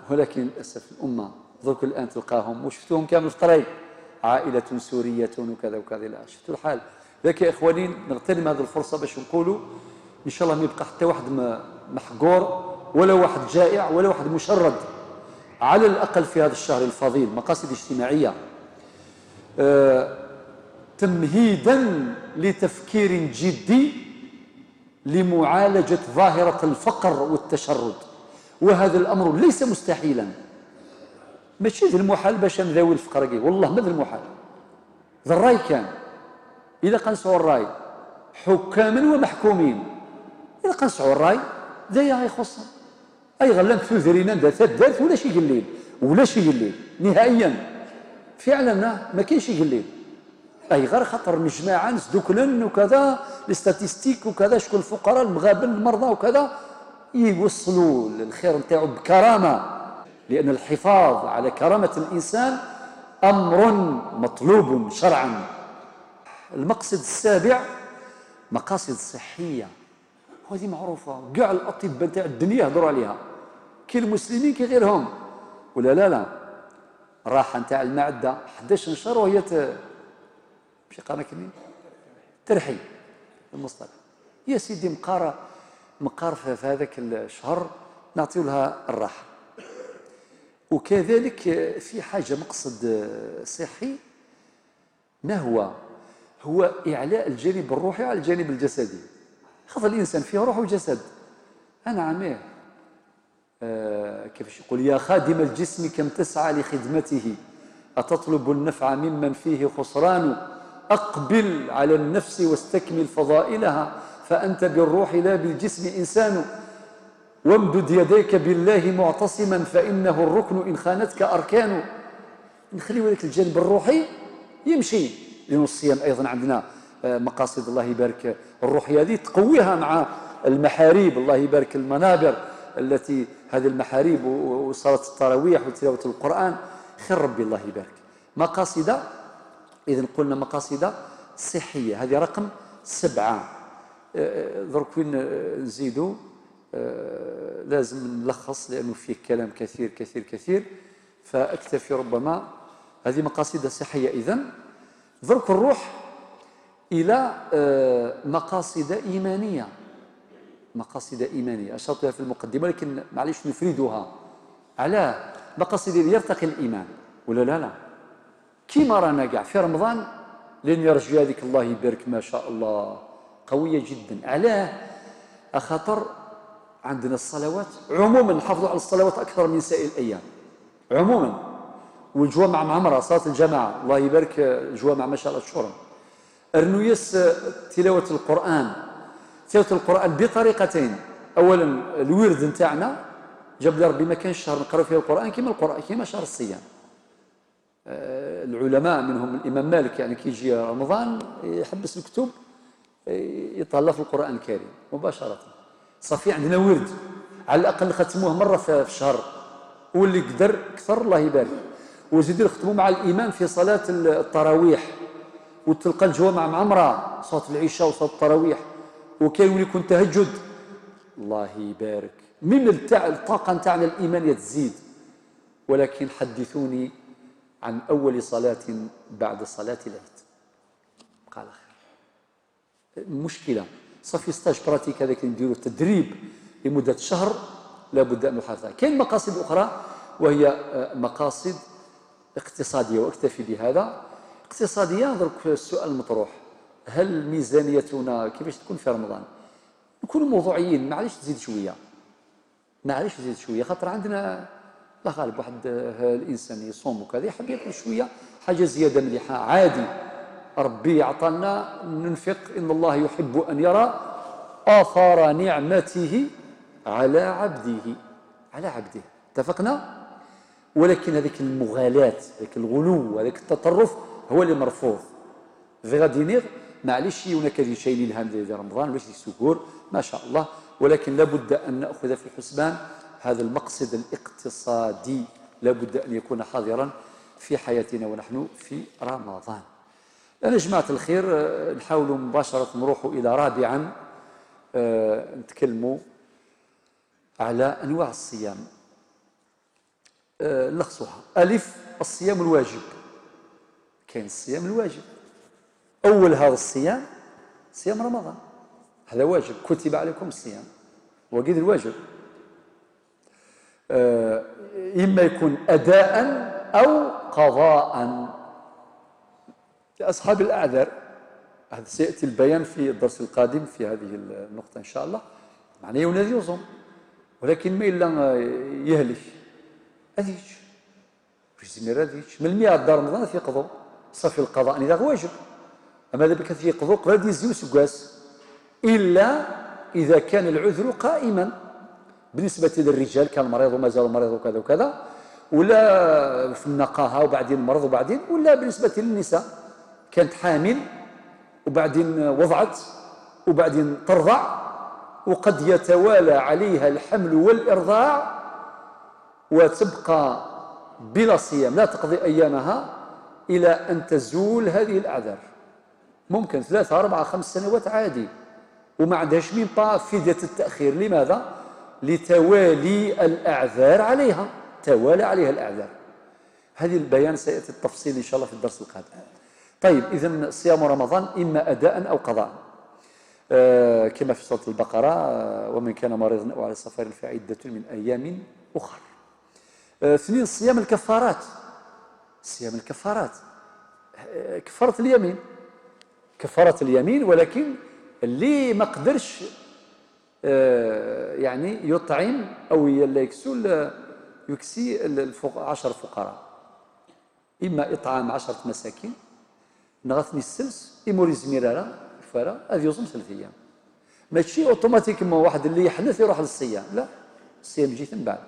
ولكن للأسف الأمة ذوك الآن تلقاهم وشفتوهم كامل في الطريق، عائلة سورية وكذا وكذا. لا شفتوا الحال. لكن يا إخواني نغتنم هذه الفرصة باش نقولوا إن شاء الله ما يبقى حتى واحد محقور ولا واحد جائع ولا واحد مشرد، على الأقل في هذا الشهر الفضيل. مقاصد اجتماعية تمهيدا لتفكير جدي لمعالجة ظاهرة الفقر والتشرد، وهذا الأمر ليس مستحيلا. ماشي ذي المحال باش نذاوي الفقر كي، والله ما ذي المحال. ذا الراي كان إذا قنصعوا الراي حكاما ومحكومين، إذا قنصعوا الراي ذا يخصهم أي غلام ثوذرينا دا ثدارت ولا شي قليل نهائيا. فعلا ما كاينش شي قليل، أي غير خاطر مجماعة نسدوكلن وكذا الاستاتيستيك وكذا شكون الفقراء المغابن المرضى وكذا يوصلوا للخير نتاعو بكرامة، لأن الحفاظ على كرامة الإنسان أمر مطلوب شرعا. المقصد السابع مقاصد صحية، وهذه معروفة كاع الأطباء نتاع الدنيا يهضروا عليها، كاين المسلمين كي غيرهم. ولا لا راحة نتاع المعدة 11 شهر وهي ماشي قانا كنين ترحي المصطلح. يا سيدي مقار في هذاك الشهر نعطيو لها الراحة. وكذلك في حاجة مقصد صحي، ما هو إعلاء الجانب الروحي على الجانب الجسدي. خاطر الإنسان فيه روح وجسد. أنا عميه كيفاش يقول: يا خادم الجسم كم تسعى لخدمته، أتطلب النفع ممن فيه خسران، أقبل على النفس واستكمل فضائلها، فأنت بالروح لا بالجسم إنسان، وامدد يديك بالله معتصما، فإنه الركن إن خانتك أركان. نخليو هذاك الجانب الروحي يمشي، لأن الصيام أيضا عندنا مقاصد الله يبارك الروحية هذه تقويها مع المحاريب، الله يبارك المنابر التي هذه المحاريب وصلاة التراويح وتلاوة القرآن. خير ربي الله يبارك. مقاصد، إذن قلنا مقاصد صحية، هذه رقم 7. درك وين نزيدوا لازم نلخص لأنه فيه كلام كثير كثير كثير، فأكتفي ربما. هذه مقاصد صحية. إذن درك نروح إلى مقاصد إيمانية. مقاصد إيمانية أشرتها في المقدمة، لكن معليش نفردها على مقاصد يرتقي الإيمان ولا لا. كيما رانا قاع في رمضان، لأن يرجو هذيك الله يبارك ما شاء الله قوية جدا. علاه؟ أخاطر عندنا الصلوات عموما نحافظوا على الصلوات أكثر من سائر الأيام عموما، والجوامع معمرة، صلاة الجماعة الله يبارك الجوامع ما شاء الله تشهرهم. الرنويس تلاوة القرآن، تلاوة القرآن بطريقتين. أولا الورد نتاعنا جاب لي ربي ما كانش شهر نقرأ فيه القرآن كما شهر الصيام. العلماء منهم الإمام مالك يعني كي يجي رمضان يحبس الكتب يطلع في القرآن الكريم مباشرة. صافي عندنا ورد على الأقل نختموه مرة في الشهر، واللي قدر أكثر الله يبارك. وزيدوا نختموا مع الإمام في صلاة التراويح، وتلقى الجوامع معمرة صلاة العشاء وصلاة التراويح، وكاين يكون تهجد الله يبارك. من الطاقة نتاعنا الإيمانية تزيد. ولكن حدثوني عن أول صلاة بعد صلاة العيد. قال خير. المشكلة صافي ستاج براتيك هذاك نديرو تدريب لمدة شهر لابد أن نحافظ. كاين مقاصد أخرى وهي مقاصد اقتصادية، واكتفي بهذا. اقتصادية، درك السؤال المطروح: هل ميزانيتنا كيفاش تكون في رمضان؟ نكونوا موضوعيين، معليش تزيد شوية، خاطر عندنا لا غالب واحد الإنسان يصوم وكذا يحب ياكل شوية حاجة زيادة مليحة، عادي. ربي عطانا ننفق، إن الله يحب أن يرى آثار نعمته على عبده. اتفقنا؟ ولكن هذيك المغالاة، هذيك الغلو، هذاك التطرف هو اللي مرفوض. في غادي نيغ معليش هناك ذي شيء للهم ديال رمضان باش يسكور ما شاء الله، ولكن لابد أن نأخذ في الحسبان هذا المقصد الاقتصادي، لابد أن يكون حاضرا في حياتنا ونحن في رمضان. أنا جماعة الخير نحاول مباشرة نروح إلى رابعا، نتكلموا على أنواع الصيام. نلخصها. ألف: الصيام الواجب. كاين الصيام الواجب. أول هذا الصيام صيام رمضان، هذا واجب، كتب عليكم الصيام وقيد الواجب. إما يكون أداء أو قضاء لأصحاب الأعذار. هذا سيأتي البيان في الدرس القادم في هذه النقطة إن شاء الله. معناه ينادي يصوم، ولكن ما إلا يهلك أذيش ويزمر أذيش من 100 دار رمضان في قضاء صافي. القضاء إذا واجب، أما إذا كان في قضاء قبل يزيو سكاس، إلا إذا كان العذر قائما. بالنسبة للرجال كان مريض وما زال مريض وكذا وكذا، ولا في النقاهة وبعدين مرض وبعدين، ولا بالنسبة للنساء كانت حامل وبعدين وضعت وبعدين ترضع، وقد يتوالى عليها الحمل والإرضاع وتبقى بلا صيام، لا تقضي أيامها إلى أن تزول هذه الأعذار. ممكن 3 4 5 سنوات عادي، وما عندهاش مين با فدية التأخير. لماذا؟ لتوالي الأعذار عليها، توالى عليها الأعذار. هذه البيان سيأتي التفصيل إن شاء الله في الدرس القادم. طيب إذن صيام رمضان إما أداء أو قضاء، كما في سورة البقرة ومن كان مريضا أو على سفر فعدة من أيام أخر. اثنين صيام الكفارات، صيام الكفارات، كفارة اليمين، كفارة اليمين، ولكن اللي ما قدرش يعني يطعم أو يكسي 10 فقراء، إما إطعام 10 مساكين نغثني السلس إموريز ميرارا كفارة هذه يصوم 3 أيام، ماشي اوتوماتيكمون واحد اللي يحنث يروح للصيام، لا، الصيام يجي من بعد،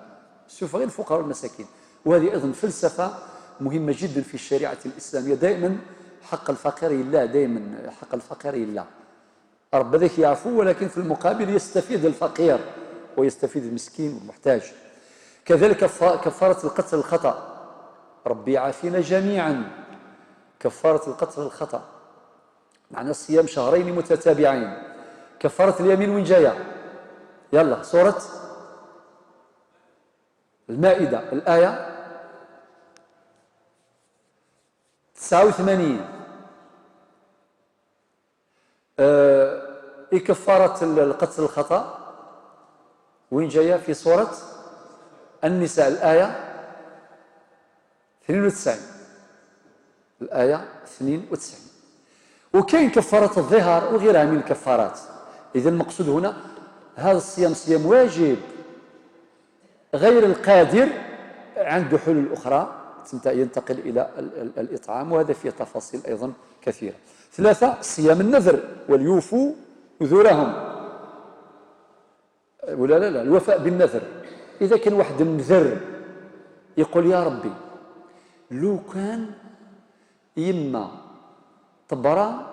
شوف غير الفقراء والمساكين. وهذه أيضا فلسفة مهمة جدا في الشريعة الإسلامية، دائما حق الفقير لله، دائما حق الفقير لله، رب ذاك يعفو ولكن في المقابل يستفيد الفقير ويستفيد المسكين والمحتاج. كذلك كفارة القتل الخطأ، ربي يعافينا جميعا. كفارة القتل الخطأ معنى صيام 2 شهرين متتابعين. كفارة اليمين وين جاية؟ يلا سورة المائدة الآية 89. كفارة القتل الخطأ وين جاية؟ في سورة النساء الآية 92، الآية 92. وكاين كفارة الظهار وغيرها من الكفارات. إذا المقصود هنا هذا الصيام صيام واجب، غير القادر عنده حلول أخرى ينتقل إلى الإطعام، وهذا فيه تفاصيل أيضا كثيرة. 3 صيام النذر وليوفوا نذورهم، ولا لا الوفاء بالنذر. إذا كان واحد النذر يقول يا ربي لو كان يما طبرا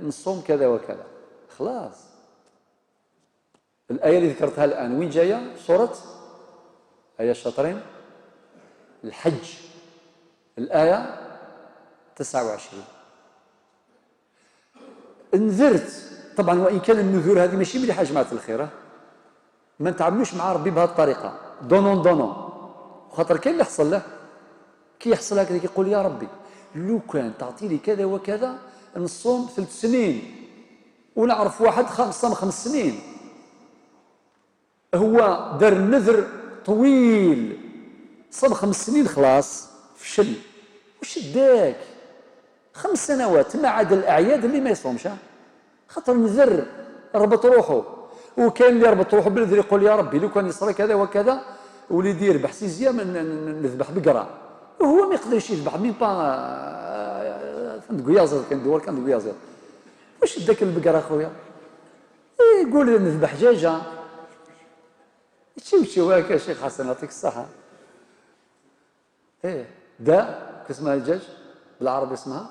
نصوم كذا وكذا، خلاص الآية اللي ذكرتها الآن وين جاية؟ سورة آية شاطرين الحج الآية 29. نذرت طبعا، وإن كان النذور هذه ماشي مليحة يا جماعة الخير، ما نتعاملوش مع ربي بهذه الطريقة دونون، خاطر كاين اللي حصل له كي يحصل هكذا يقول يا ربي لو كان تعطيني كذا وكذا نصوم 3 سنين، ونعرف واحد صام 5 سنين، هو دار النذر طويل صام 5 سنين خلاص فشل، وش داك 5 سنوات ما عدا الأعياد اللي ما يصومش، خاطر نذر ربط روحه. وكاين اللي يربط روحه بالنذر يقول يا ربي لو كان يصرى كذا وكذا وليدي يربح 6 أيام نذبح بقرة، وهو ما يقدرش يذبح مين با قيازر، كان دول كان قيازر، واش داك البقرة خويا يقول نذبح دجاجة، شو هكا شيخ حسن يعطيك الصحة. ايه دا اسمها الدجاج بالعربي اسمها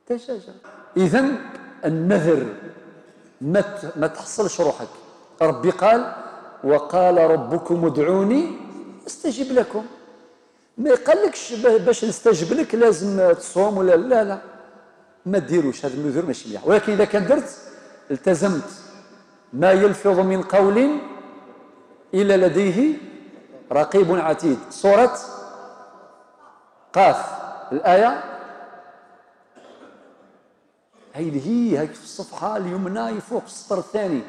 دجاجة. إذن النذر ما تحصلش روحك، ربي قال وقال ربكم ادعوني استجب لكم، ما يقالكش باش نستجب لك لازم تصوم ولا لا، ما ديروش هذا النذر ماشي مليح. ولكن إذا كان درت التزمت ما يلفظ من قول إلا لديه رقيب عتيد. سورة قاف الآية هي في الصفحة اليمنى فوق السطر الثاني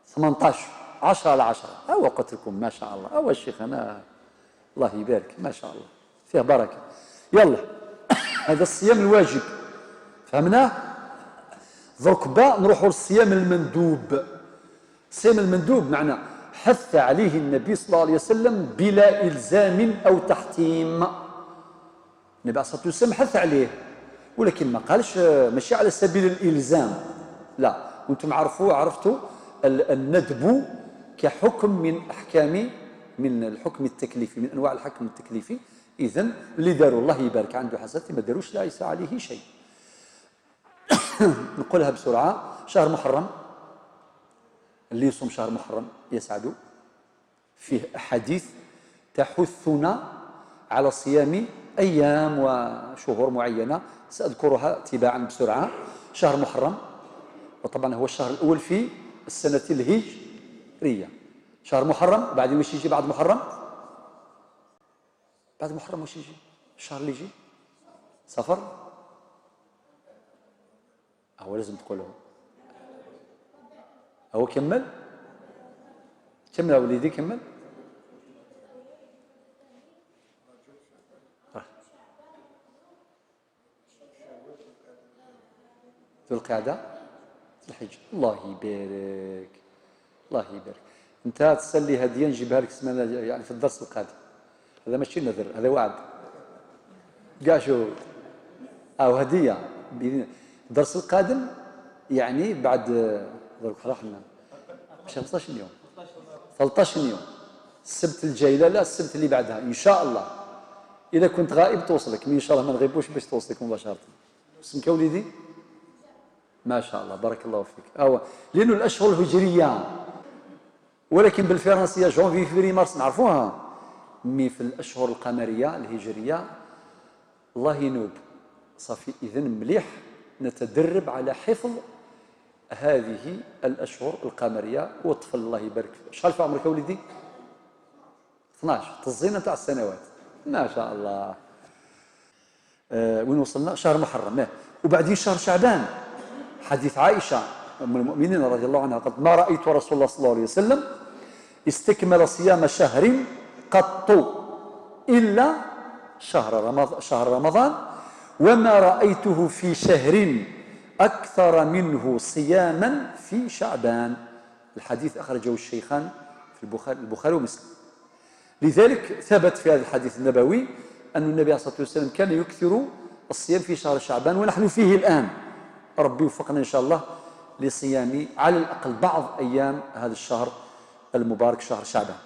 18 10/10. هو قلت لكم ما شاء الله، هو الشيخ أنا الله يبارك ما شاء الله فيه بركة. يلا هذا الصيام الواجب فهمناه. درك بقى نروحوا للصيام المندوب. الصيام المندوب معنى حث عليه النبي صلى الله عليه وسلم بلا إلزام أو تحتيم. النبي عليه الصلاة والسلام حث عليه، ولكن ما قالش ماشي على سبيل الإلزام، لا. وانتم عرفتوا الندب كحكم من أحكام من الحكم التكليفي، من أنواع الحكم التكليفي. إذن اللي داروا الله يبارك عنده حسنات، ما داروش ليس عليه شيء. نقولها بسرعة. شهر محرم، اللي يصوم شهر محرم يسعد، فيه أحاديث تحثنا على صيام أيام وشهور معينة سأذكرها تباعا بسرعة. شهر محرم، وطبعا هو الشهر الأول في السنة الهجرية. شهر محرم بعدين وش يجي بعد محرم؟ بعد محرم وش يجي؟ الشهر اللي يجي صفر. هو لازم تقوله. هو كمل يا وليدي، كمل. ذو القعدة، ذو الحجة. الله يبارك، الله يبارك. انت تسلي هدية نجيبها لك السمانة يعني في الدرس القادم. هذا ماشي نذر، هذا وعد. كاع شو او هدية الدرس القادم، يعني بعد درك راحنا 15 يوم، 13 يوم، السبت الجاي، لا السبت اللي بعدها ان شاء الله. اذا كنت غائب توصلك، ان شاء الله ما نغيبوش باش توصلك مباشرة. اسمك يا وليدي؟ ما شاء الله، بارك الله فيك. لأنه الأشهر الهجرية، ولكن بالفرنسية جونفي فيفري مارس نعرفوها، مي في الأشهر القمرية الهجرية الله ينوب صافي. إذن مليح نتدرب على حفظ هذه الأشهر القمرية. والطفل الله يبارك فيه، شحال في عمرك يا وليدي؟ 12، الزينة تاع السنوات، ما شاء الله. وين وصلنا؟ شهر محرم، وبعدين شهر شعبان. حديث عائشة أم المؤمنين رضي الله عنها قالت: ما رأيت رسول الله صلى الله عليه وسلم استكمل صيام شهر قط إلا شهر رمضان، وما رأيته في شهر أكثر منه صياما في شعبان. الحديث أخرجه الشيخان في البخاري ومسلم. لذلك ثبت في هذا الحديث النبوي أن النبي صلى الله عليه وسلم كان يكثر الصيام في شهر شعبان، ونحن فيه الآن. ربي يوفقنا إن شاء الله لصيام على الأقل بعض أيام هذا الشهر المبارك، شهر شعبان.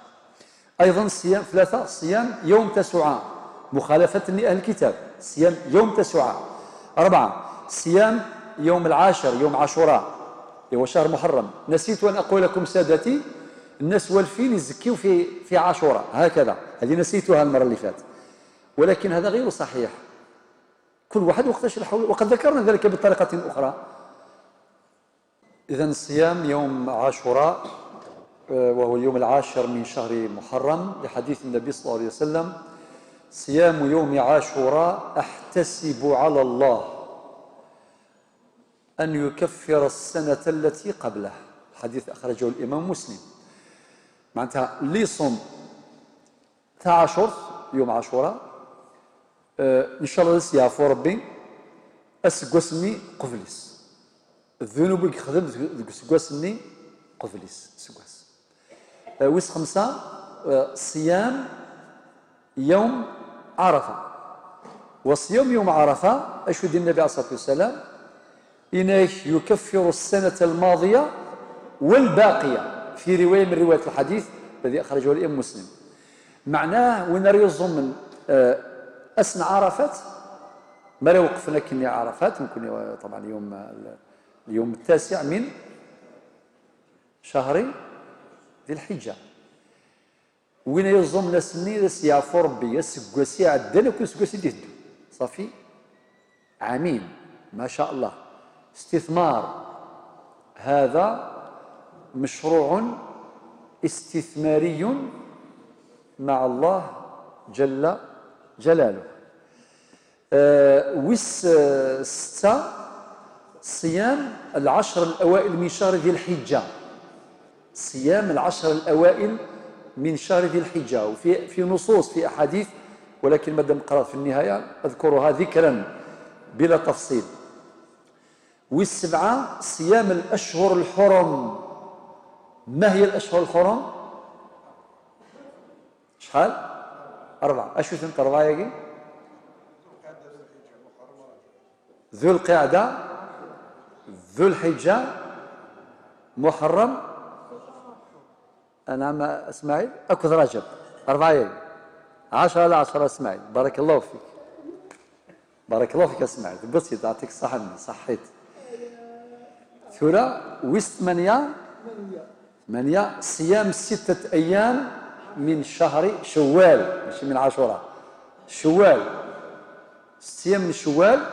أيضا صيام 3، صيام يوم تسعاء مخالفة لأهل الكتاب، صيام يوم تسعاء. 4، صيام يوم العاشر، يوم عاشوراء، هو شهر محرم. نسيت أن أقول لكم سادتي، الناس والفين يزكيوا في عاشوراء هكذا، هذه نسيتها المرة اللي فاتت، ولكن هذا غير صحيح. كل واحد وقتاش الحول، وقد ذكرنا ذلك بطريقة أخرى. إذن صيام يوم عاشوراء وهو اليوم العاشر من شهر محرم، لحديث النبي صلى الله عليه وسلم: صيام يوم عاشوراء أحتسب على الله أن يكفر السنة التي قبله. الحديث أخرجه الإمام مسلم. معناتها اللي يصوم تاع عاشور يوم عاشوراء إن شاء الله يعفو ربي أسقسني قفلس الذنوب اللي خدم سقسني قفلس سقس. ويس 5، صيام يوم عرفة. وصيام يوم عرفة أشهد النبي عليه الصلاة والسلام إنه يكفر السنة الماضية والباقية، في رواية من رواية الحديث الذي أخرجه الإمام مسلم. معناه وين يظن من أسن عرفات، ما وقفنا كني عرفات، ممكن طبعا اليوم 9 من شهر ذي الحجة. وين يظن نسني لس يعفو ربي يسقسي عدنا كل سقسي ديدو صافي عامين ما شاء الله. استثمار، هذا مشروع استثماري مع الله جل جلاله. ويس 6، صيام العشر الأوائل من شهر ذي الحجة. صيام العشر الأوائل من شهر ذي الحجة، وفي نصوص في أحاديث، ولكن مادام قرأت في النهاية أذكرها ذكرا بلا تفصيل. ويس 7، صيام الأشهر الحرم. ما هي الأشهر الحرم؟ شحال؟ 4. أشهر ثنت 4 ياكي؟ ذو القعدة، ذو الحجة، محرم، نعم اسماعيل، أكثر رجب، 4 ياكي؟ 10 على 10 اسماعيل، بارك الله فيك، بارك الله فيك اسماعيل، بسيط يعطيك الصحة، صحيت. ثورة ويس 8، صيام 6 أيام من شهر شوال، ماشي من عاشوراء، شوال، صيام من شوال.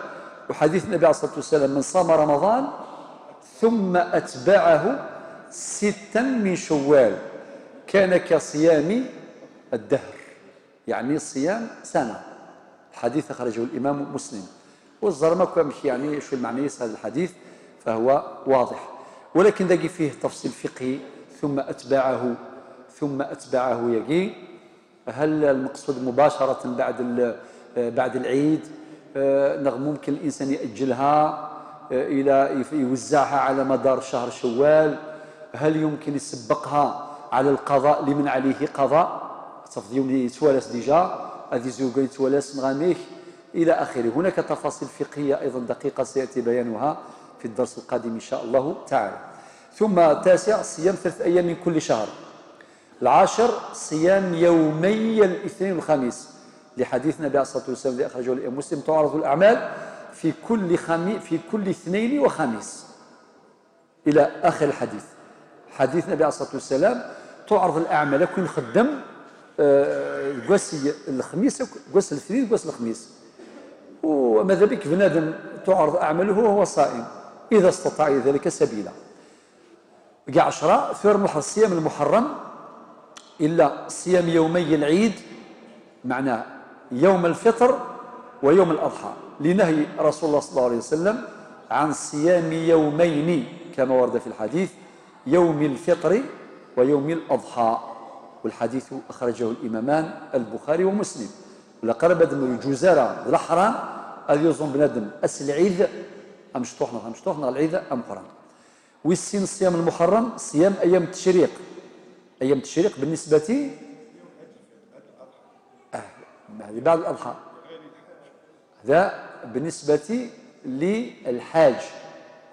وحديث النبي عليه الصلاة والسلام: من صام رمضان ثم أتبعه 6 من شوال كان كصيام الدهر، يعني صيام سنة. الحديث أخرجه الإمام مسلم. والزرمك مش يعني شو المعنى هذا الحديث، فهو واضح. ولكن ذاك فيه تفصيل فقهي ثم أتبعه يجي. هل المقصود مباشرة بعد العيد؟ ممكن الإنسان يأجلها إلى يوزعها على مدار شهر شوال؟ هل يمكن يسبقها على القضاء لمن عليه قضاء؟ تفضيل يتوالس ديجا هذه زوجة يتوالس نغاميك إلى آخره. هناك تفاصيل فقهية أيضا دقيقة سيأتي بيانها في الدرس القادم إن شاء الله تعالى. ثم التاسع صيام 3 أيام من كل شهر. العاشر صيام يومي الاثنين والخميس، لحديث النبي عليه الصلاة والسلام الذي أخرجه الإمام مسلم: تعرض الأعمال في كل اثنين وخميس، إلى آخر الحديث. حديث النبي عليه الصلاة والسلام تعرض الأعمال، كل خدم قوس الخميس قوس الاثنين قوس الخميس، وماذا بك بنادم تعرض أعماله وهو صائم إذا استطاع ذلك سبيلا. بقى 10 في الصيام المحرم إلا صيام يومي العيد، معناه يوم الفطر ويوم الأضحى، لنهي رسول الله صلى الله عليه وسلم عن صيام يومين كما ورد في الحديث: يوم الفطر ويوم الأضحى. والحديث أخرجه الإمامان البخاري ومسلم. لقرب دم الجزارة الأحرام هذا يظن بنادم العيد أم شطوحنا العيد أم قران. والسين الصيام المحرم صيام أيام التشريق. أيام التشريق بالنسبة هذه بعد الأضحى، هذا بالنسبة للحاج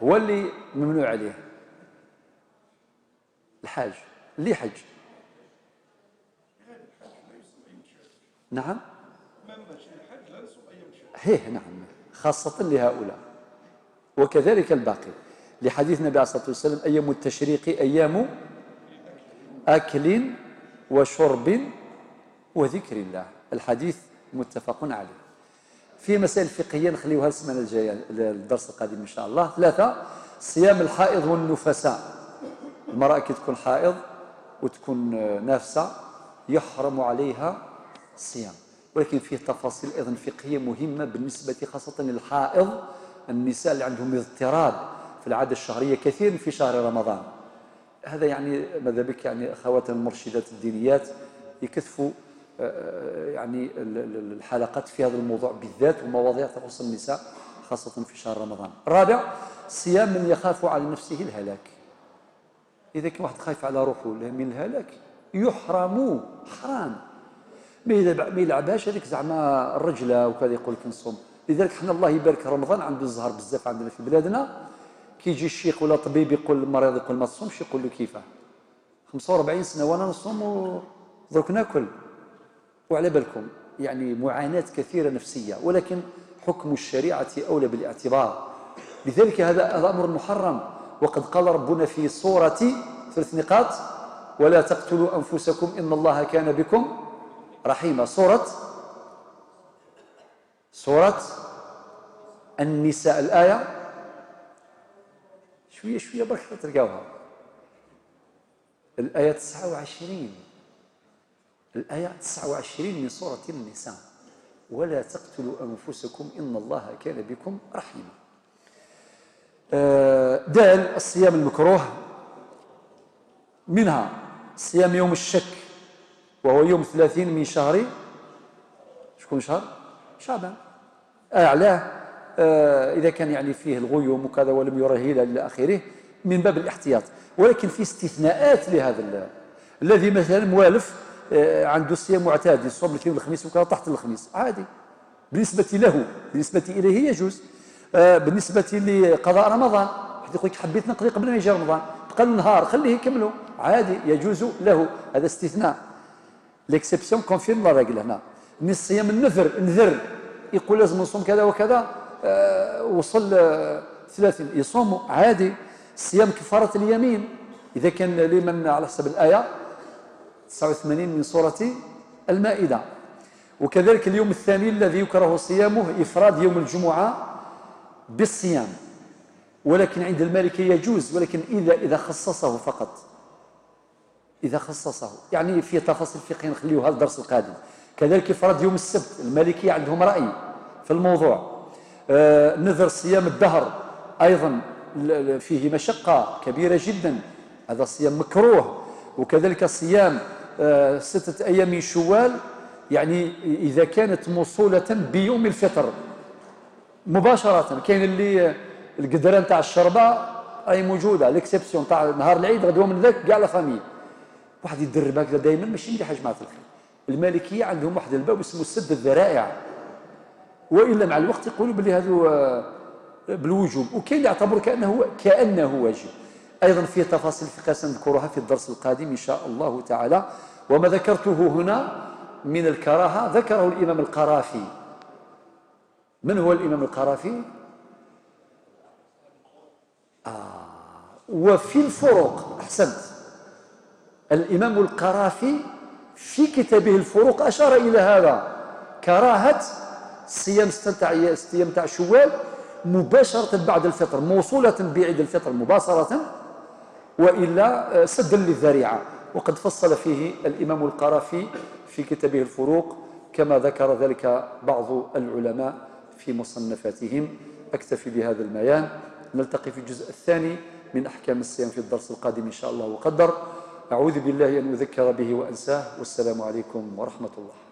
هو اللي ممنوع عليه. الحاج اللي حج، نعم هيه، نعم، خاصة لهؤلاء، وكذلك الباقي، لحديث النبي عليه الصلاة والسلام: أيام التشريق أيام أكل وشرب وذكر الله. الحديث متفق عليه. في مسائل فقهية نخليوها السمانة الجاية الدرس القادم إن شاء الله. 3 صيام الحائض والنفساء. المرأة كي تكون حائض وتكون نافسة يحرم عليها الصيام، ولكن فيه تفاصيل أيضا فقهية مهمة بالنسبة خاصة للحائض، النساء اللي عندهم اضطراب في العادة الشهرية كثير في شهر رمضان. هذا يعني ماذا بك يعني أخواتنا المرشدات الدينيات يكثفوا يعني الحلقات في هذا الموضوع بالذات، ومواضيع تخص النساء خاصة في شهر رمضان. 4 صيام من يخاف على نفسه الهلاك. إذا كان واحد خايف على روحه من الهلاك يحرم، حرام، ما يلعبهاش هذيك زعما الرجله وكذا يقول لك نصوم. لذلك حنا الله يبارك رمضان عنده الزهر بزاف عندنا في بلادنا. كي يجي الشيخ ولا طبيب يقول للمريض يقول ما تصومش، يقول له كيفاه 45 سنه وانا نصوم ودرك ناكل. وعلى بالكم يعني معاناه كثيره نفسيه، ولكن حكم الشريعه اولى بالاعتبار. لذلك هذا امر محرم. وقد قال ربنا في سوره 3 نقاط: ولا تقتلوا انفسكم ان الله كان بكم رحيما. سورة النساء، الآية شوية برك تلقاوها، الآية 29. الآية 29 من سورة النساء: ولا تقتلوا أنفسكم إن الله كان بكم رحيما. دال الصيام المكروه، منها صيام يوم الشك وهو يوم 30 من شهر، شكون شهر؟ شعبان. أعلاه إذا كان يعني فيه الغيوم وكذا ولم يره إلى آخره من باب الاحتياط. ولكن في استثناءات لهذا الذي مثلا موالف عنده صيام معتاد يصوم الاثنين والخميس وكذا تحت الخميس عادي، بالنسبة له، بالنسبة إليه يجوز. بالنسبة لقضاء رمضان واحد يقول لك حبيت نقضي قبل ما يجي رمضان، بقى النهار خليه يكمله عادي، يجوز له، هذا استثناء. ليكسبسيون كونفيرم لا ريغل. هنا من الصيام النذر يقول لازم نصوم كذا وكذا، وصل 30 يصوم عادي. صيام كفارة اليمين إذا كان لمن على حسب الآية 89 من سورة المائدة. وكذلك اليوم الثاني الذي يكره صيامه إفراد يوم الجمعة بالصيام، ولكن عند المالكية يجوز، ولكن إذا خصصه فقط، إذا خصصه يعني في تفاصيل فقهية نخليوها الدرس القادم. كذلك إفراد يوم السبت، المالكية عندهم رأي في الموضوع. نذر صيام الدهر أيضا فيه مشقة كبيرة جدا، هذا صيام مكروه. وكذلك صيام 6 أيام من شوال، يعني إذا كانت موصولة بيوم الفطر مباشرة. كاين اللي القدران تاع الشربة راهي موجودة، ليكسيبسيون تاع نهار العيد غدوة من ذاك كاع لا فامي، واحد يدرب هكذا دائما ماشي مليح يا جماعة الخير. المالكية عندهم واحد الباب اسمه سد الذرائع، وإلا مع الوقت يقولوا بلي هذو بالوجوب، وكاين اللي يعتبر كأنه واجب. أيضا فيه تفاصيل فقهية سنذكرها في الدرس القادم إن شاء الله تعالى. وما ذكرته هنا من الكراهة ذكره الإمام القرافي. من هو الإمام القرافي؟ وفي الفروق، أحسنت، الإمام القرافي في كتابه الفروق أشار إلى هذا، كراهة صيام 6 أيام تاع شوال مباشرة بعد الفطر، موصولة بعيد الفطر مباشرة، وإلا سدا للذريعة. وقد فصل فيه الإمام القرافي في كتابه الفروق كما ذكر ذلك بعض العلماء في مصنفاتهم. أكتفي بهذا الميان، نلتقي في الجزء الثاني من أحكام الصيام في الدرس القادم إن شاء الله وقدر. أعوذ بالله أن أذكر به وأنساه، والسلام عليكم ورحمة الله.